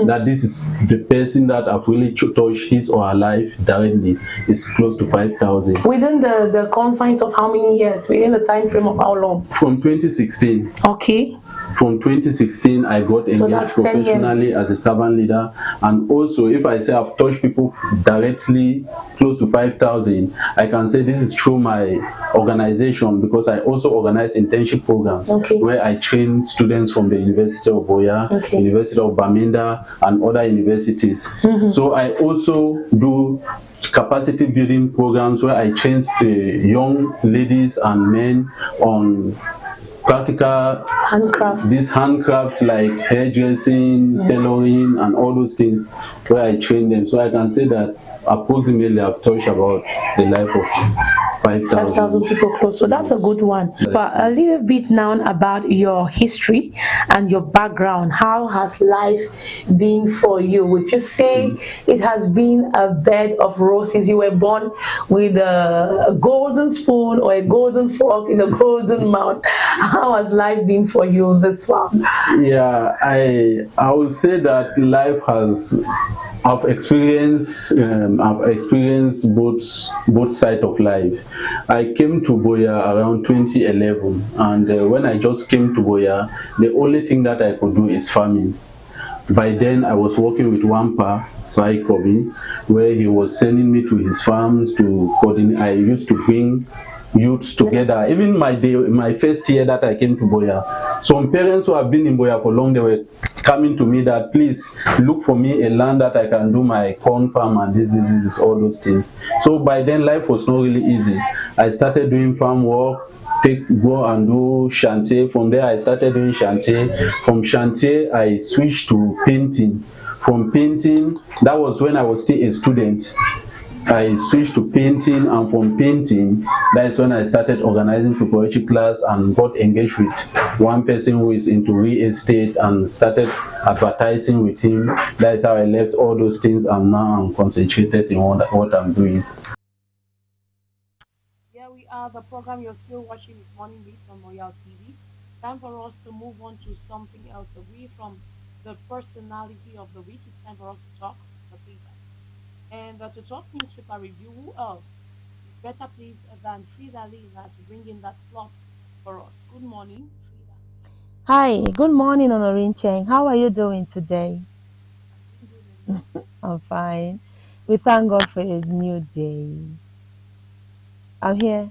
that this is the person that I've really touched his or her life directly, is close to 5,000. Within the confines of how many years? Within the time frame of how long? From 2016. Okay. From 2016, I got engaged professionally as a servant leader. And also, if I say I've touched people directly close to 5,000, I can say this is through my organization, because I also organize internship programs where I train students from the University of Boya, University of Bamenda, and other universities. So I also do capacity building programs where I train young ladies and men on practical handcraft like hairdressing, tailoring, and all those things, where I train them. So I can say that approximately I've touched about the life of 5,000 people close. So that's a good one. But a little bit now about your history and your background. How has life been for you? Would you say it has been a bed of roses? You were born with a golden spoon or a golden fork in a golden mouth. How has life been for you this far? Yeah, I would say that life has, I've experienced both sides of life. I came to Boya around 2011, and when I just came to Boya, the only thing that I could do is farming. By then, I was working with Wampa Kobi, where he was sending me to his farms to coordinate. I used to bring youths together. Even my first year that I came to Boya, some parents who have been in Boya for long, they were coming to me that please look for me a land that I can do my corn farm and this, all those things. So by then, life was not really easy. I started doing farm work, go and do chantier. From there, I started doing chantier. From chantier, I switched to painting. From painting, that was when I was still a student. I switched to painting, and from painting, that's when I started organizing preparatory class and got engaged with one person who is into real estate and started advertising with him. That's how I left all those things, and now I'm concentrated in what I'm doing. Here we are, the program you're still watching is Moning Beats on Royal TV. Time for us to move on to something else away from the personality of the week. It's time for us to talk the papers. And to talk newspaper review, who else is better placed than Frida Lisa to bring in that slot for us? Good morning, Frida. Hi, good morning, Honorin Cheng. How are you doing today? I'm doing good, and you? I'm fine. We thank God for a new day. I'm here.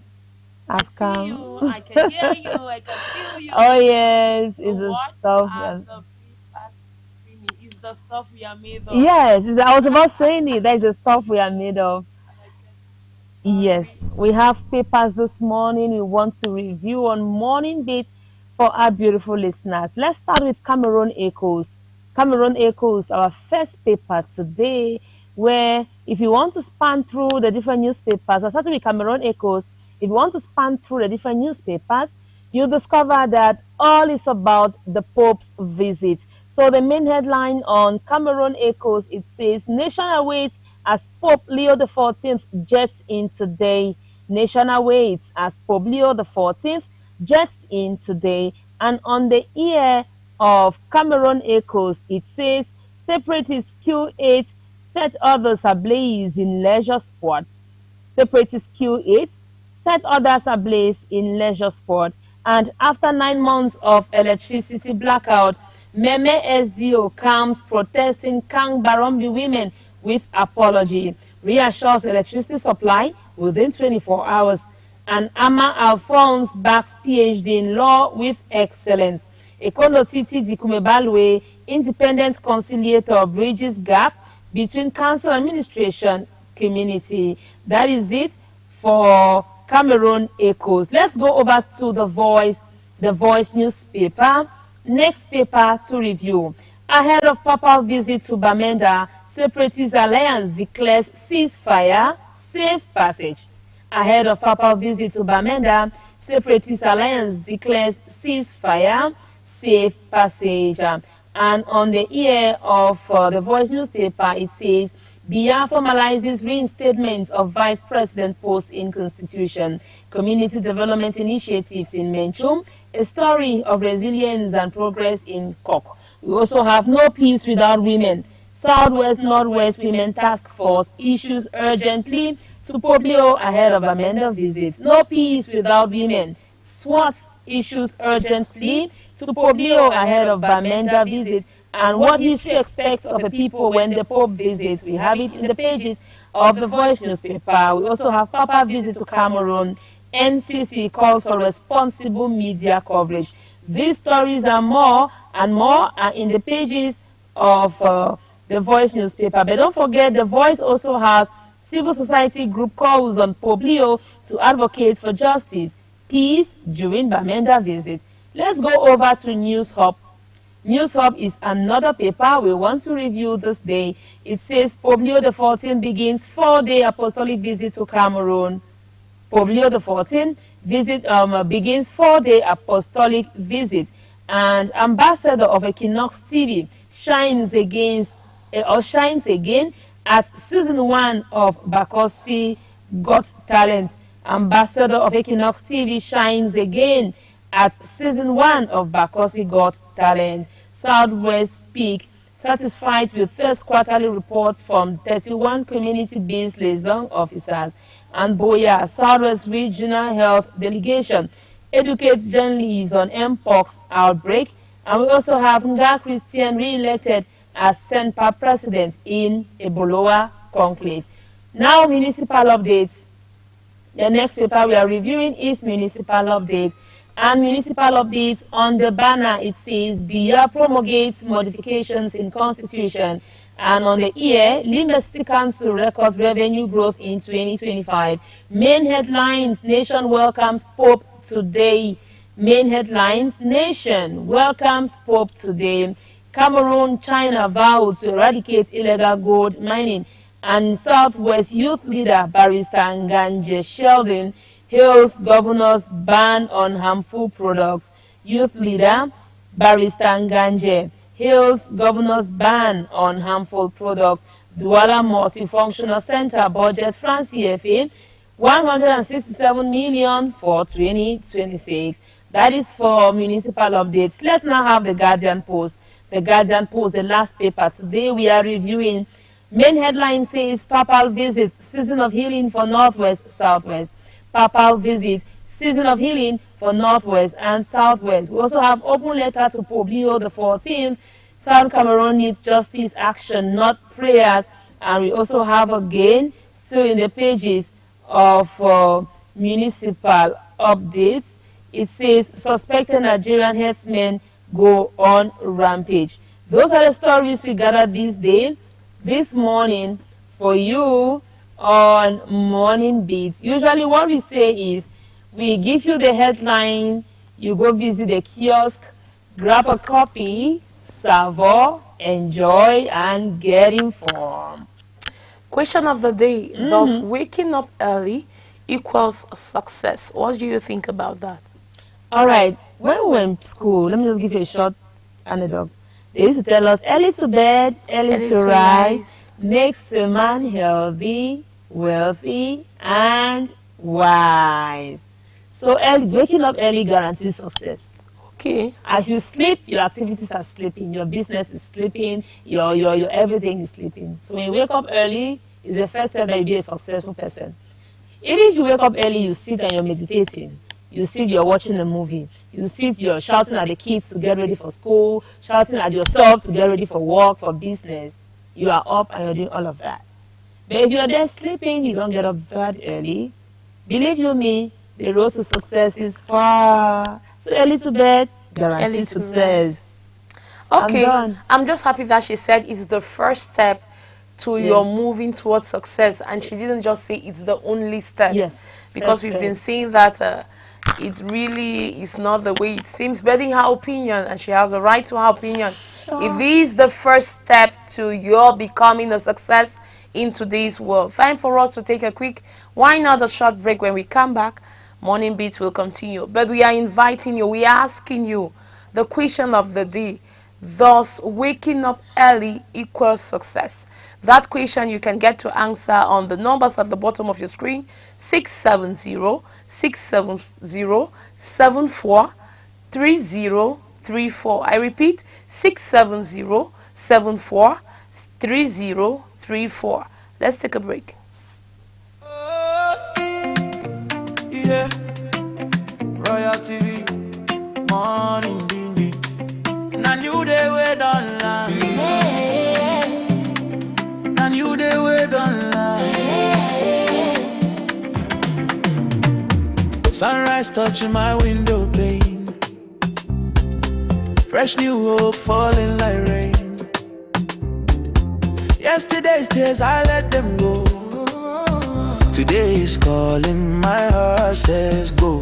I I've see come. you. I can hear you. I can feel Oh, you. yes, So, it's the what stuff. are the papers screaming? Is the stuff we are made of. Yes, I was about saying it. That is the stuff we are made of. And I can Yes, agree. we have papers this morning we want to review on Morning Beats for our beautiful listeners. Let's start with Cameroon Echoes. Cameroon Echoes, our first paper today, where if you want to span through the different newspapers, I'll start with Cameroon Echoes. If you want to span through the different newspapers, you'll discover that all is about the Pope's visit. So the main headline on Cameroon Echoes, it says, Nation awaits as Pope Leo XIV jets in today. Nation awaits as Pope Leo XIV jets in today. And on the ear of Cameroon Echoes, it says, Separatist Q8 set others ablaze in leisure sport. Separatist Q8 set others ablaze in leisure sport. And after 9 months of electricity blackout, Meme SDO calms protesting Kang Barombi women with apology, reassures electricity supply within 24 hours. And Ama Alphonse backs PhD in law with excellence. Ekono Titi Dikumebalwe, independent conciliator, bridges gap between council administration community. That is it for Cameroon Echoes. Let's go over to the Voice newspaper. Next paper to review. Ahead of papal visit to Bamenda, Separatist Alliance declares ceasefire, safe passage. Ahead of papal visit to Bamenda, Separatist Alliance declares ceasefire, safe passage. And on the ear of the Voice newspaper, it says, Biya formalizes reinstatement of Vice President post in Constitution. Community development initiatives in Menchum, a story of resilience and progress in Kok. We also have No Peace Without Women. Southwest Northwest Women Task Force issues urgently to Poblio ahead of Amanda visit. No Peace Without Women. SWAT issues urgent plea to Poblio ahead of Bamenda visit, and what history expects of the people when the Pope visits. We have it in the pages of the Voice newspaper. We also have Papa visit to Cameroon. NCC calls for responsible media coverage. These stories and more are in the pages of the Voice newspaper. But don't forget, the Voice also has civil society group calls on Poblio to advocate for justice, peace during Bamenda visit. Let's go over to News Hub. News Hub is another paper we want to review this day. It says Poblio XIV begins 4-day apostolic visit to Cameroon. Poblio XIV begins 4-day apostolic visit, and ambassador of Equinox TV shines again at season 1 of Bakosi Got Talent. Ambassador of Equinox TV shines again at season 1 of Bakosi Got Talent. Southwest Peak satisfied with first quarterly reports from 31 community-based liaison officers. And Boya, Southwest Regional Health Delegation, educates journalists on Mpox outbreak. And we also have Nga Christian re-elected as Senpa President in Eboloa Conclave. Now, municipal updates. The next paper we are reviewing is municipal updates. And municipal updates on the banner, it says, Biya promulgates modifications in Constitution. And on the ear, Limbe City Council records revenue growth in 2025. Main headlines, Nation welcomes Pope today. Main headlines, Nation welcomes Pope today. Cameroon, China vow to eradicate illegal gold mining. And Southwest Youth Leader Barrister Nganje Sheldon hails governor's ban on harmful products. Youth Leader Barrister Nganje hails governor's ban on harmful products. Douala Multifunctional Center budget France CFA 167 million for 2026. That is for municipal updates. Let's now have the Guardian Post. The Guardian Post, the last paper. Today we are reviewing. Main headline says Papal visit, season of healing for Northwest, Southwest. Papal visit, season of healing for Northwest and Southwest. We also have open letter to Pope Leo XIV. South Cameroon needs justice action, not prayers. And we also have again, still in the pages of municipal updates, it says suspected Nigerian herdsmen go on rampage. Those are the stories we gathered this morning for you on Morning Beats. Usually what we say is we give you the headline, you go visit the kiosk, grab a copy, savor, enjoy, and get informed. Question of the day, does waking up early equals success? What do you think about that? All right, when we were in school, let me just give you a short anecdote. They used to tell us early to bed, early to rise, makes a man healthy, wealthy, and wise. So waking up early guarantees success. Okay. As you sleep, your activities are sleeping, your business is sleeping, your everything is sleeping. So when you wake up early, it's the first step that you be a successful person. Even if you wake up early, you sit and you're meditating. You sit, you're watching a movie. You sit, you're shouting at the kids to get ready for school, shouting at yourself to get ready for work, for business. You are up and you're doing all of that. But if you're there sleeping, you don't get up that early. Believe you me, the road to success is far. So early to bed, guarantees success. Okay, I'm just happy that she said it's the first step to your moving towards success, and she didn't just say it's the only step. Yes. Because we've been seeing that it really is not the way it seems, but in her opinion, and she has a right to her opinion, it is the first step to your becoming a success in today's world. Time for us to take a quick, why not a short break? When we come back, Morning Beats will continue. But we are inviting you, we are asking you the question of the day, does waking up early equal success? That question you can get to answer on the numbers at the bottom of your screen, 670-670-743034. I repeat, 670-743034. Let's take a break. Yeah, Royal TV, Morning Beats. Now you the way don't lie. Now you the way don't lie. Sunrise touching my window pane. Fresh new hope falling like rain. Yesterday's tears I let them go. Today is calling, my heart says go.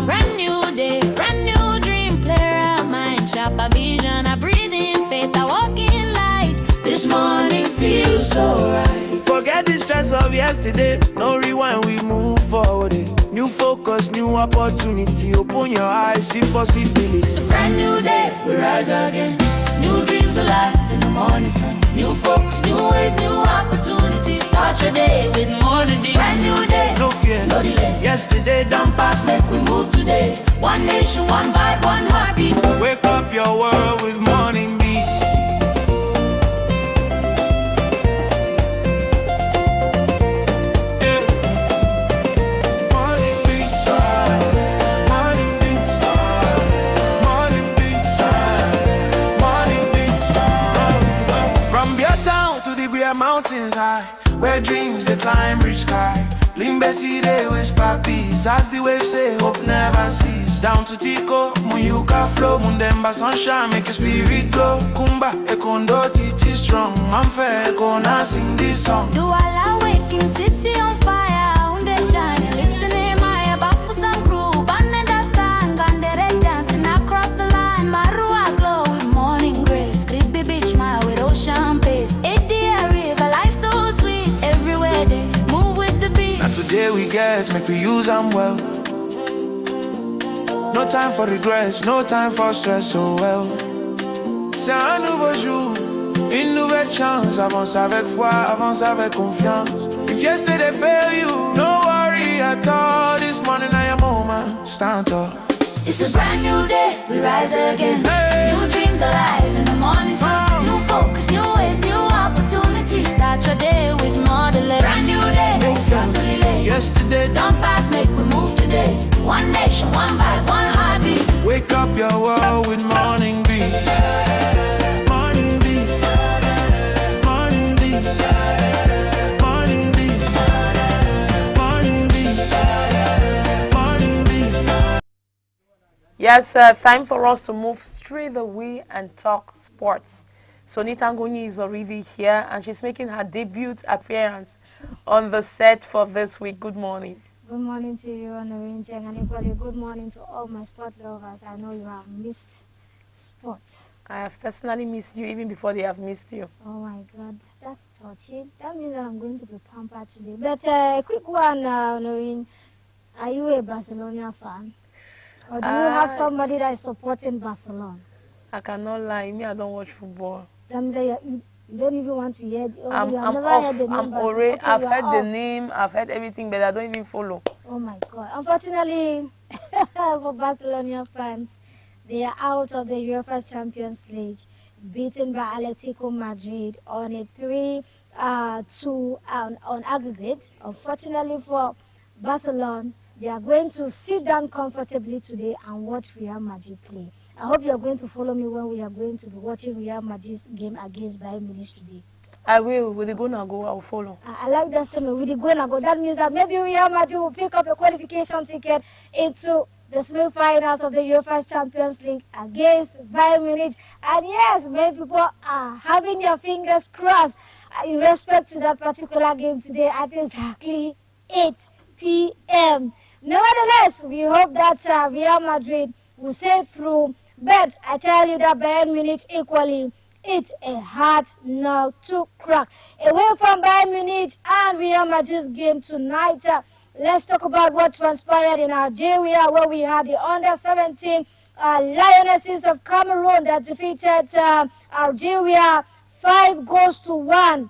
Brand new day, brand new dream, player of mine, sharper vision, I breathe in faith, I walk in light. This morning feels so right. Forget the stress of yesterday, no rewind, we move forward. New focus, new opportunity, open your eyes, see possibility. It's a brand new day, we rise again. New dreams alive in the morning sun. New focus, new ways, new opportunities. Start your day with Morning Beats. Brand new day, no fear, no delay. Yesterday done pass, make we move today. One nation, one vibe, one heartbeat. Wake up your world with Morning Beats. Yeah. Morning Beats, Morning Beats, Morning Beats, Morning Beats. From Beer Town to the Beer Mountains high, where dreams they climb reach sky. Limbesi they whisper peace as the waves say hope never cease. Down to Tico, Muyuka flow, Mundemba sunshine make your spirit glow. Kumba, Ekondo, Titi strong, I'm fair, gonna sing this song. Do all awaken, city on fire, unde shining, lifting in my above for some crew. Band stand, Gandere dancing across the line. Marua glow with morning grace. Creepy beach mile with ocean pace. Edia river, life so sweet, everywhere they move with the beat. Now today we get, make we use them well. No time for regrets, no time for stress, so well. C'est un nouveau jour, une nouvelle chance. Avance avec foi, avance avec confiance. If yesterday failed you, no worry at all. This morning I am moment, stand up. It's a brand new day, we rise again. New dreams alive in the morning sun. New focus, new ways, new opportunities. Start your day with more delay. Brand new day, no delay. Yesterday, Don't pass, make we move today. One nation, one vibe, one heartbeat. wake up your world with morning beats. Morning beats. Morning beats. Morning beats. Morning beats. Morning beats. Yes, time for us to move straight away and talk sports. Sonita Ngoni is already here and she's making her debut appearance on the set for this week. Good morning. Good morning to you, Honorin Cheng, and equally good morning to all my sport lovers. I know you have missed sports. I have personally missed you even before they have missed you. Oh my God, that's touching. That means that I'm going to be pampered today. But a quick one, Honorin. Are you a Barcelona fan? Or do you have somebody that is supporting Barcelona? I cannot lie. Me, I don't watch football. That means that you don't even want to hear. I'm off. I'm already. I've heard the name. I've heard everything, but I don't even follow. Oh my God! Unfortunately, for Barcelona fans, they are out of the UEFA Champions League, beaten by Atletico Madrid on a 3-2 on aggregate. Unfortunately for Barcelona, they are going to sit down comfortably today and watch Real Madrid play. I hope you are going to follow me when we are going to be watching Real Madrid's game against Bayern Munich today. I will. With the gonna go, I'll follow. I like that statement. With the gonna go, that means that maybe Real Madrid will pick up a qualification ticket into the semi-finals of the UEFA Champions League against Bayern Munich. And yes, many people are having their fingers crossed in respect to that particular game today at exactly 8 p.m. Nevertheless, we hope that Real Madrid will sail through. But I tell you that Bayern Munich equally, it's a hard nut to crack. Away from Bayern Munich and Real Madrid's game tonight, let's talk about what transpired in Algeria, where we had the under-17 Lionesses of Cameroon that defeated Algeria 5-1.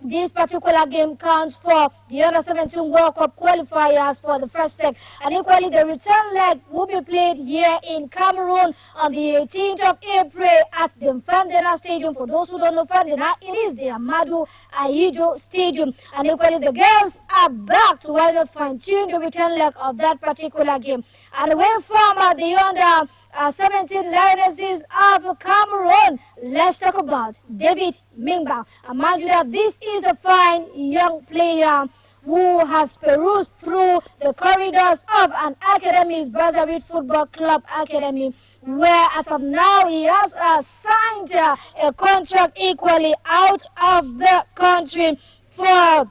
This particular game counts for the Under-17 World Cup qualifiers for the first leg. And equally, the return leg will be played here in Cameroon on the 18th of April at the Fandena Stadium. For those who don't know Fandena, it is the Amadou Ahidjo Stadium. And equally, the girls are back to why not fine-tune the return leg of that particular game. And away from the under-17 Lionesses of Cameroon, let's talk about David Mingba. I mind you that this is a fine young player who has perused through the corridors of an academy, his Brazzaville Football Club Academy, where as of now he has signed a contract equally out of the country for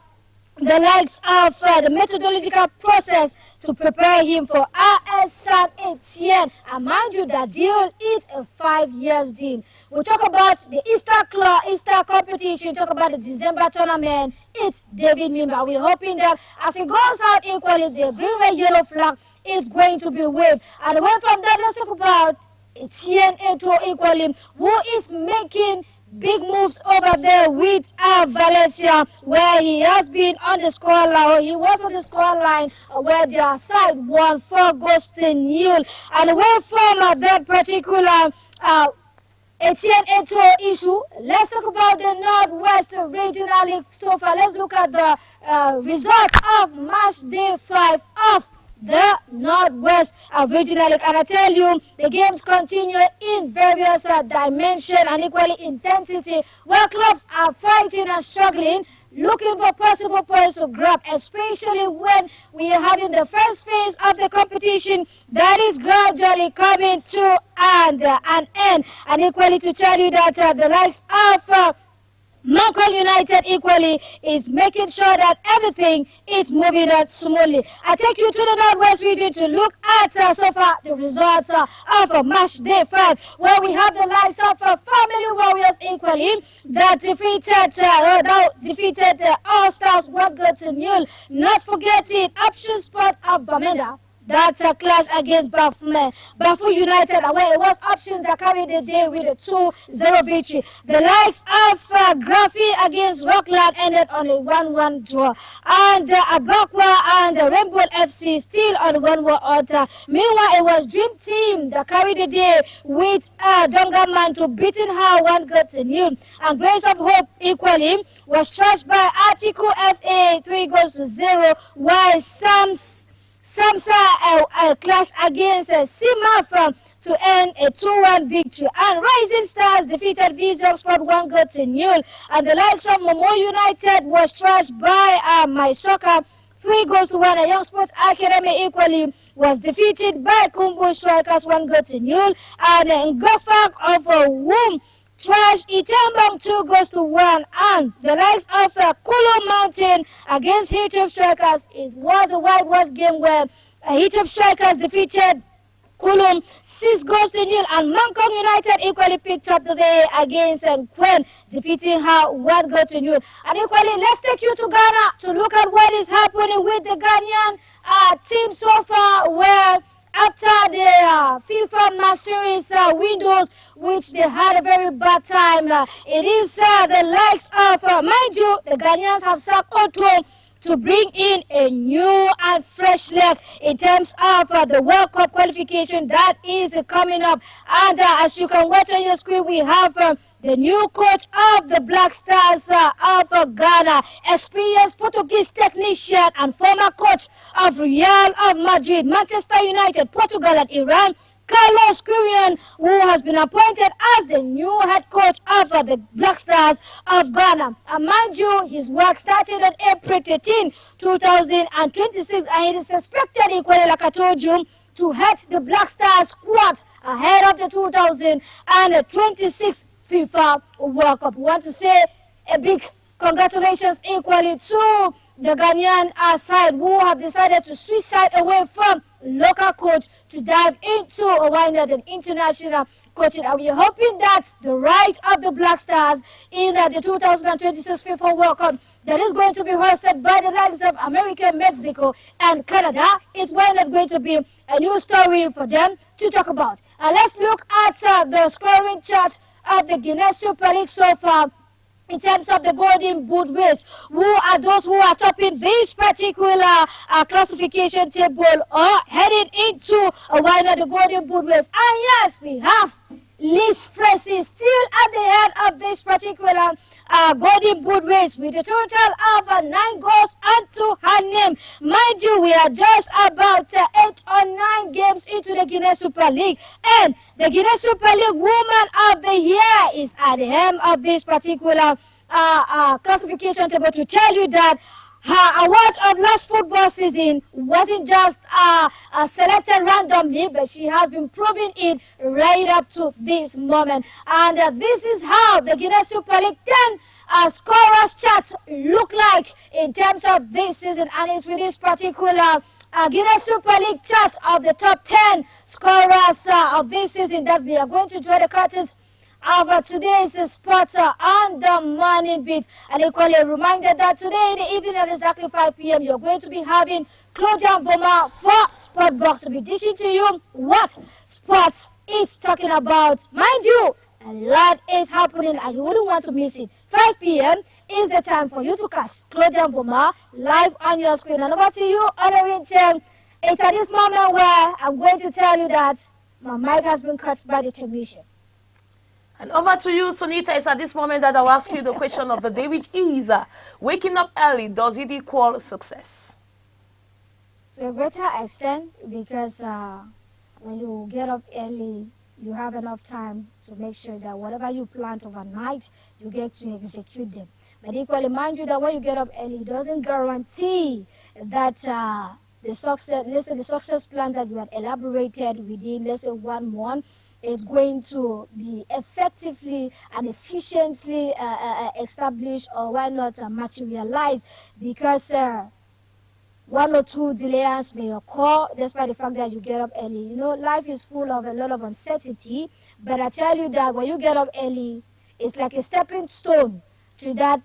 the likes of the methodological process to prepare him for AS Saint Etienne. And mind you, that deal is a 5-year deal. We'll talk about the Easter competition, talk about the December tournament. It's David Mimba. We're hoping that as he goes out equally, the green, red, yellow flag is going to be waved. And away from that, let's talk about Etienne Eto equally, who is making big moves over there with Valencia, where he has been on the scoreline. He was on the scoreline where their side won 4-0. And away from that particular Etienne Eto issue, let's talk about the Northwest Regional League so far. Let's look at the result of match day 5 of the Northwest Regional League. And I tell you, the games continue in various dimensions and equally intensity, where clubs are fighting and struggling, looking for possible points to grab, especially when we are having the first phase of the competition that is gradually coming to an end. And equally to tell you that the likes of Moncol United equally is making sure that everything is moving on smoothly. I take you to the Northwest region to look at so far the results of match day 5, where we have the likes of Family Warriors equally that defeated the All-Stars 1-0. Not forgetting Option Sport of Bamenda That's a clash against Bafu United away. It was options that carried the day with a 2-0 victory. The likes of Graphy against Rockland ended on a 1-1 draw. And Abakwa and Rainbow FC still on 1-1 order. Meanwhile, it was Dream Team that carried the day with Dongaman to beating her 1-0. And Grace of Hope equally was trashed by Article FA 3-0, while Samsa clash against Simafam to end a 2-1 victory. And Rising Stars defeated Visual Squad 1-0. And the likes of Momo United was trashed by My Soccer 3-1. A Young Sports Academy equally was defeated by Kumbu Strikers 1-0. And Ngofak of Womb trash Itambang 2-1, and the likes of Kulu Mountain against Hitop Strikers. It was a whitewash game where Hitop Strikers defeated Kulum 6-0, and Mangkok United equally picked up the day against Quen, defeating her 1-0. And equally, let's take you to Ghana to look at what is happening with the Ghanaian team so far, where after the FIFA Match Series windows, which they had a very bad time, it is the likes of, mind you, the Ghanaians have sacked Otto to bring in a new and fresh leg in terms of the World Cup qualification that is coming up. And as you can watch on your screen, we have the new coach of the Black Stars of Ghana, experienced Portuguese technician and former coach of Real of Madrid, Manchester United, Portugal and Iran, Carlos Quirion, who has been appointed as the new head coach of the Black Stars of Ghana. And mind you, his work started on April 13, 2026, and it is expected, equally like I told you, to head the Black Stars squad ahead of the 2026 FIFA World Cup. We want to say a big congratulations equally to the Ghanaian side, who have decided to switch side away from local coach to dive into a wider than international coaching. And we are hoping that the right of the Black Stars in the 2026 FIFA World Cup that is going to be hosted by the likes of America, Mexico, and Canada, it's not going to be a new story for them to talk about. And let's look at the scoring chart of the Guinness Super League so far. In terms of the Golden Boot race, who are those who are topping this particular classification table or heading into the Golden Boot race? And yes, we have Liz Fressy still at the head of this particular Golden Boot race with a total of 9 goals unto her name. Mind you, we are just about 8 or 9 games into the Guinness Super League, and the Guinness Super League Woman of the Year is at the helm of this particular classification table to tell you that her award of last football season wasn't just selected randomly, but she has been proving it right up to this moment. And this is how the Guinness Super League 10 scorers chart look like in terms of this season. And it's with this particular Guinness Super League chart of the top 10 scorers of this season that we are going to draw the curtains of today's sports on the Moning Beats. And equally a reminder that today in the evening at exactly 5 p.m. you're going to be having Claudia Voma for Sport Box to be dishing to you what sports is talking about. Mind you, a lot is happening and you wouldn't want to miss it. 5 p.m. is the time for you to catch Claudia Voma live on your screen. And over to you, Honorinton. It's at this moment where I'm going to tell you that my mic has been cut by the technician. And over to you, Sonita. It's at this moment that I'll ask you the question of the day, which is, waking up early, does it equal success? To a greater extent, because when you get up early, you have enough time to make sure that whatever you planned overnight, you get to execute them. But equally, mind you that when you get up early, it doesn't guarantee that the success plan that you had elaborated within, let's say, 1 month, it's going to be effectively and efficiently established, or why not materialized, because 1 or 2 delays may occur despite the fact that you get up early. You know, life is full of a lot of uncertainty, but I tell you that when you get up early, it's like a stepping stone to that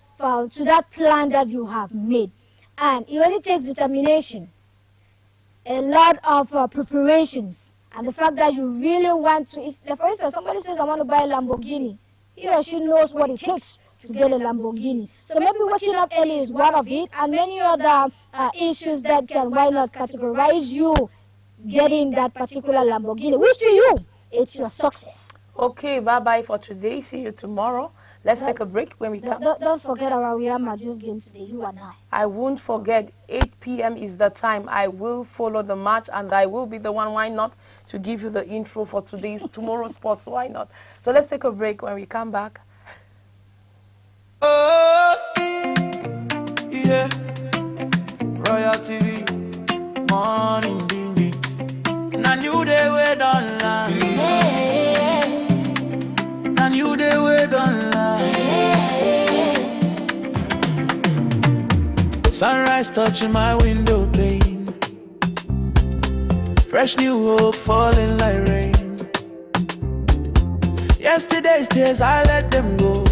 plan that you have made. And it only takes determination, a lot of preparations, and the fact that you really want to, if for instance somebody says I want to buy a Lamborghini, he or she knows what it takes to get a Lamborghini. So maybe waking up early is one of it, and many other issues that can, why not, categorize you getting that particular Lamborghini, which to you, it's your success. Okay, bye-bye for today. See you tomorrow. Let's take a break. When we come. Don't forget our Real Madrid game today, you and I. I won't forget. 8 p.m. is the time. I will follow the match, and I will be the one, why not, to give you the intro for tomorrow's sports. Why not? So let's take a break. When we come back. Oh, yeah. Royal TV, Moning Beats. Now you they wait online. Now you they wait online. Sunrise touching my window pane. Fresh new hope falling like rain. Yesterday's tears I let them go.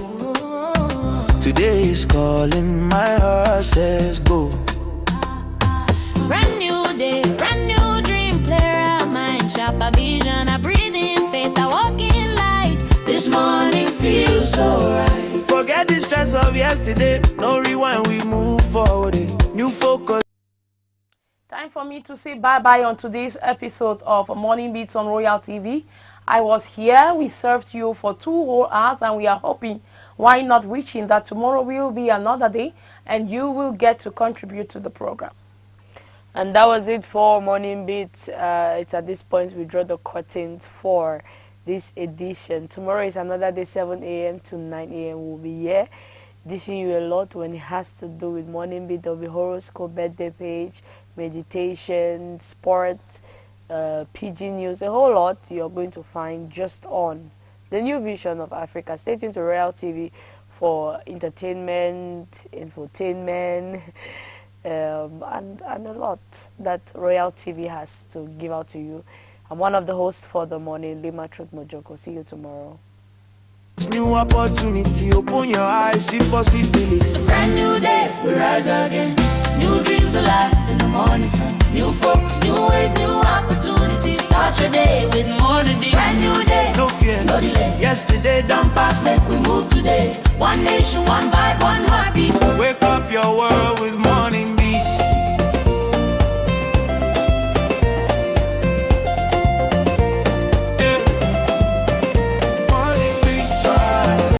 Today is calling, my heart says go. Brand new day, brand new dream, clear of mind, sharper vision, I breathe in faith, I walk in light. This morning feels so right. Forget the stress of yesterday, no rewind, we move forward. New focus. Time for me to say bye-bye on today's episode of Moning Beats on Royal TV. I was here, we served you for 2 whole hours, and we are hoping, why not, wishing that tomorrow will be another day and you will get to contribute to the program. And that was it for Moning Beats. It's at this point we draw the curtains for this edition. Tomorrow is another day, 7 a.m. to 9 a.m. We'll be here dishing you a lot when it has to do with Moning Beat. There'll be horoscope, birthday page, meditation, sport, PG news, a whole lot you're going to find just on the new vision of Africa. Stay tuned to Royal TV for entertainment, infotainment, and a lot that Royal TV has to give out to you. I'm one of the hosts for the morning, Lima Truth Mojoko. See you tomorrow. New opportunity, open your eyes, see possibilities. A brand new day, we rise again. New dreams alive in the morning sun. New focus, new ways, new opportunities. Start your day with Morning Beats. Brand new day, no fear, no delay. Yesterday done past, make we move today. One nation, one vibe, one heart.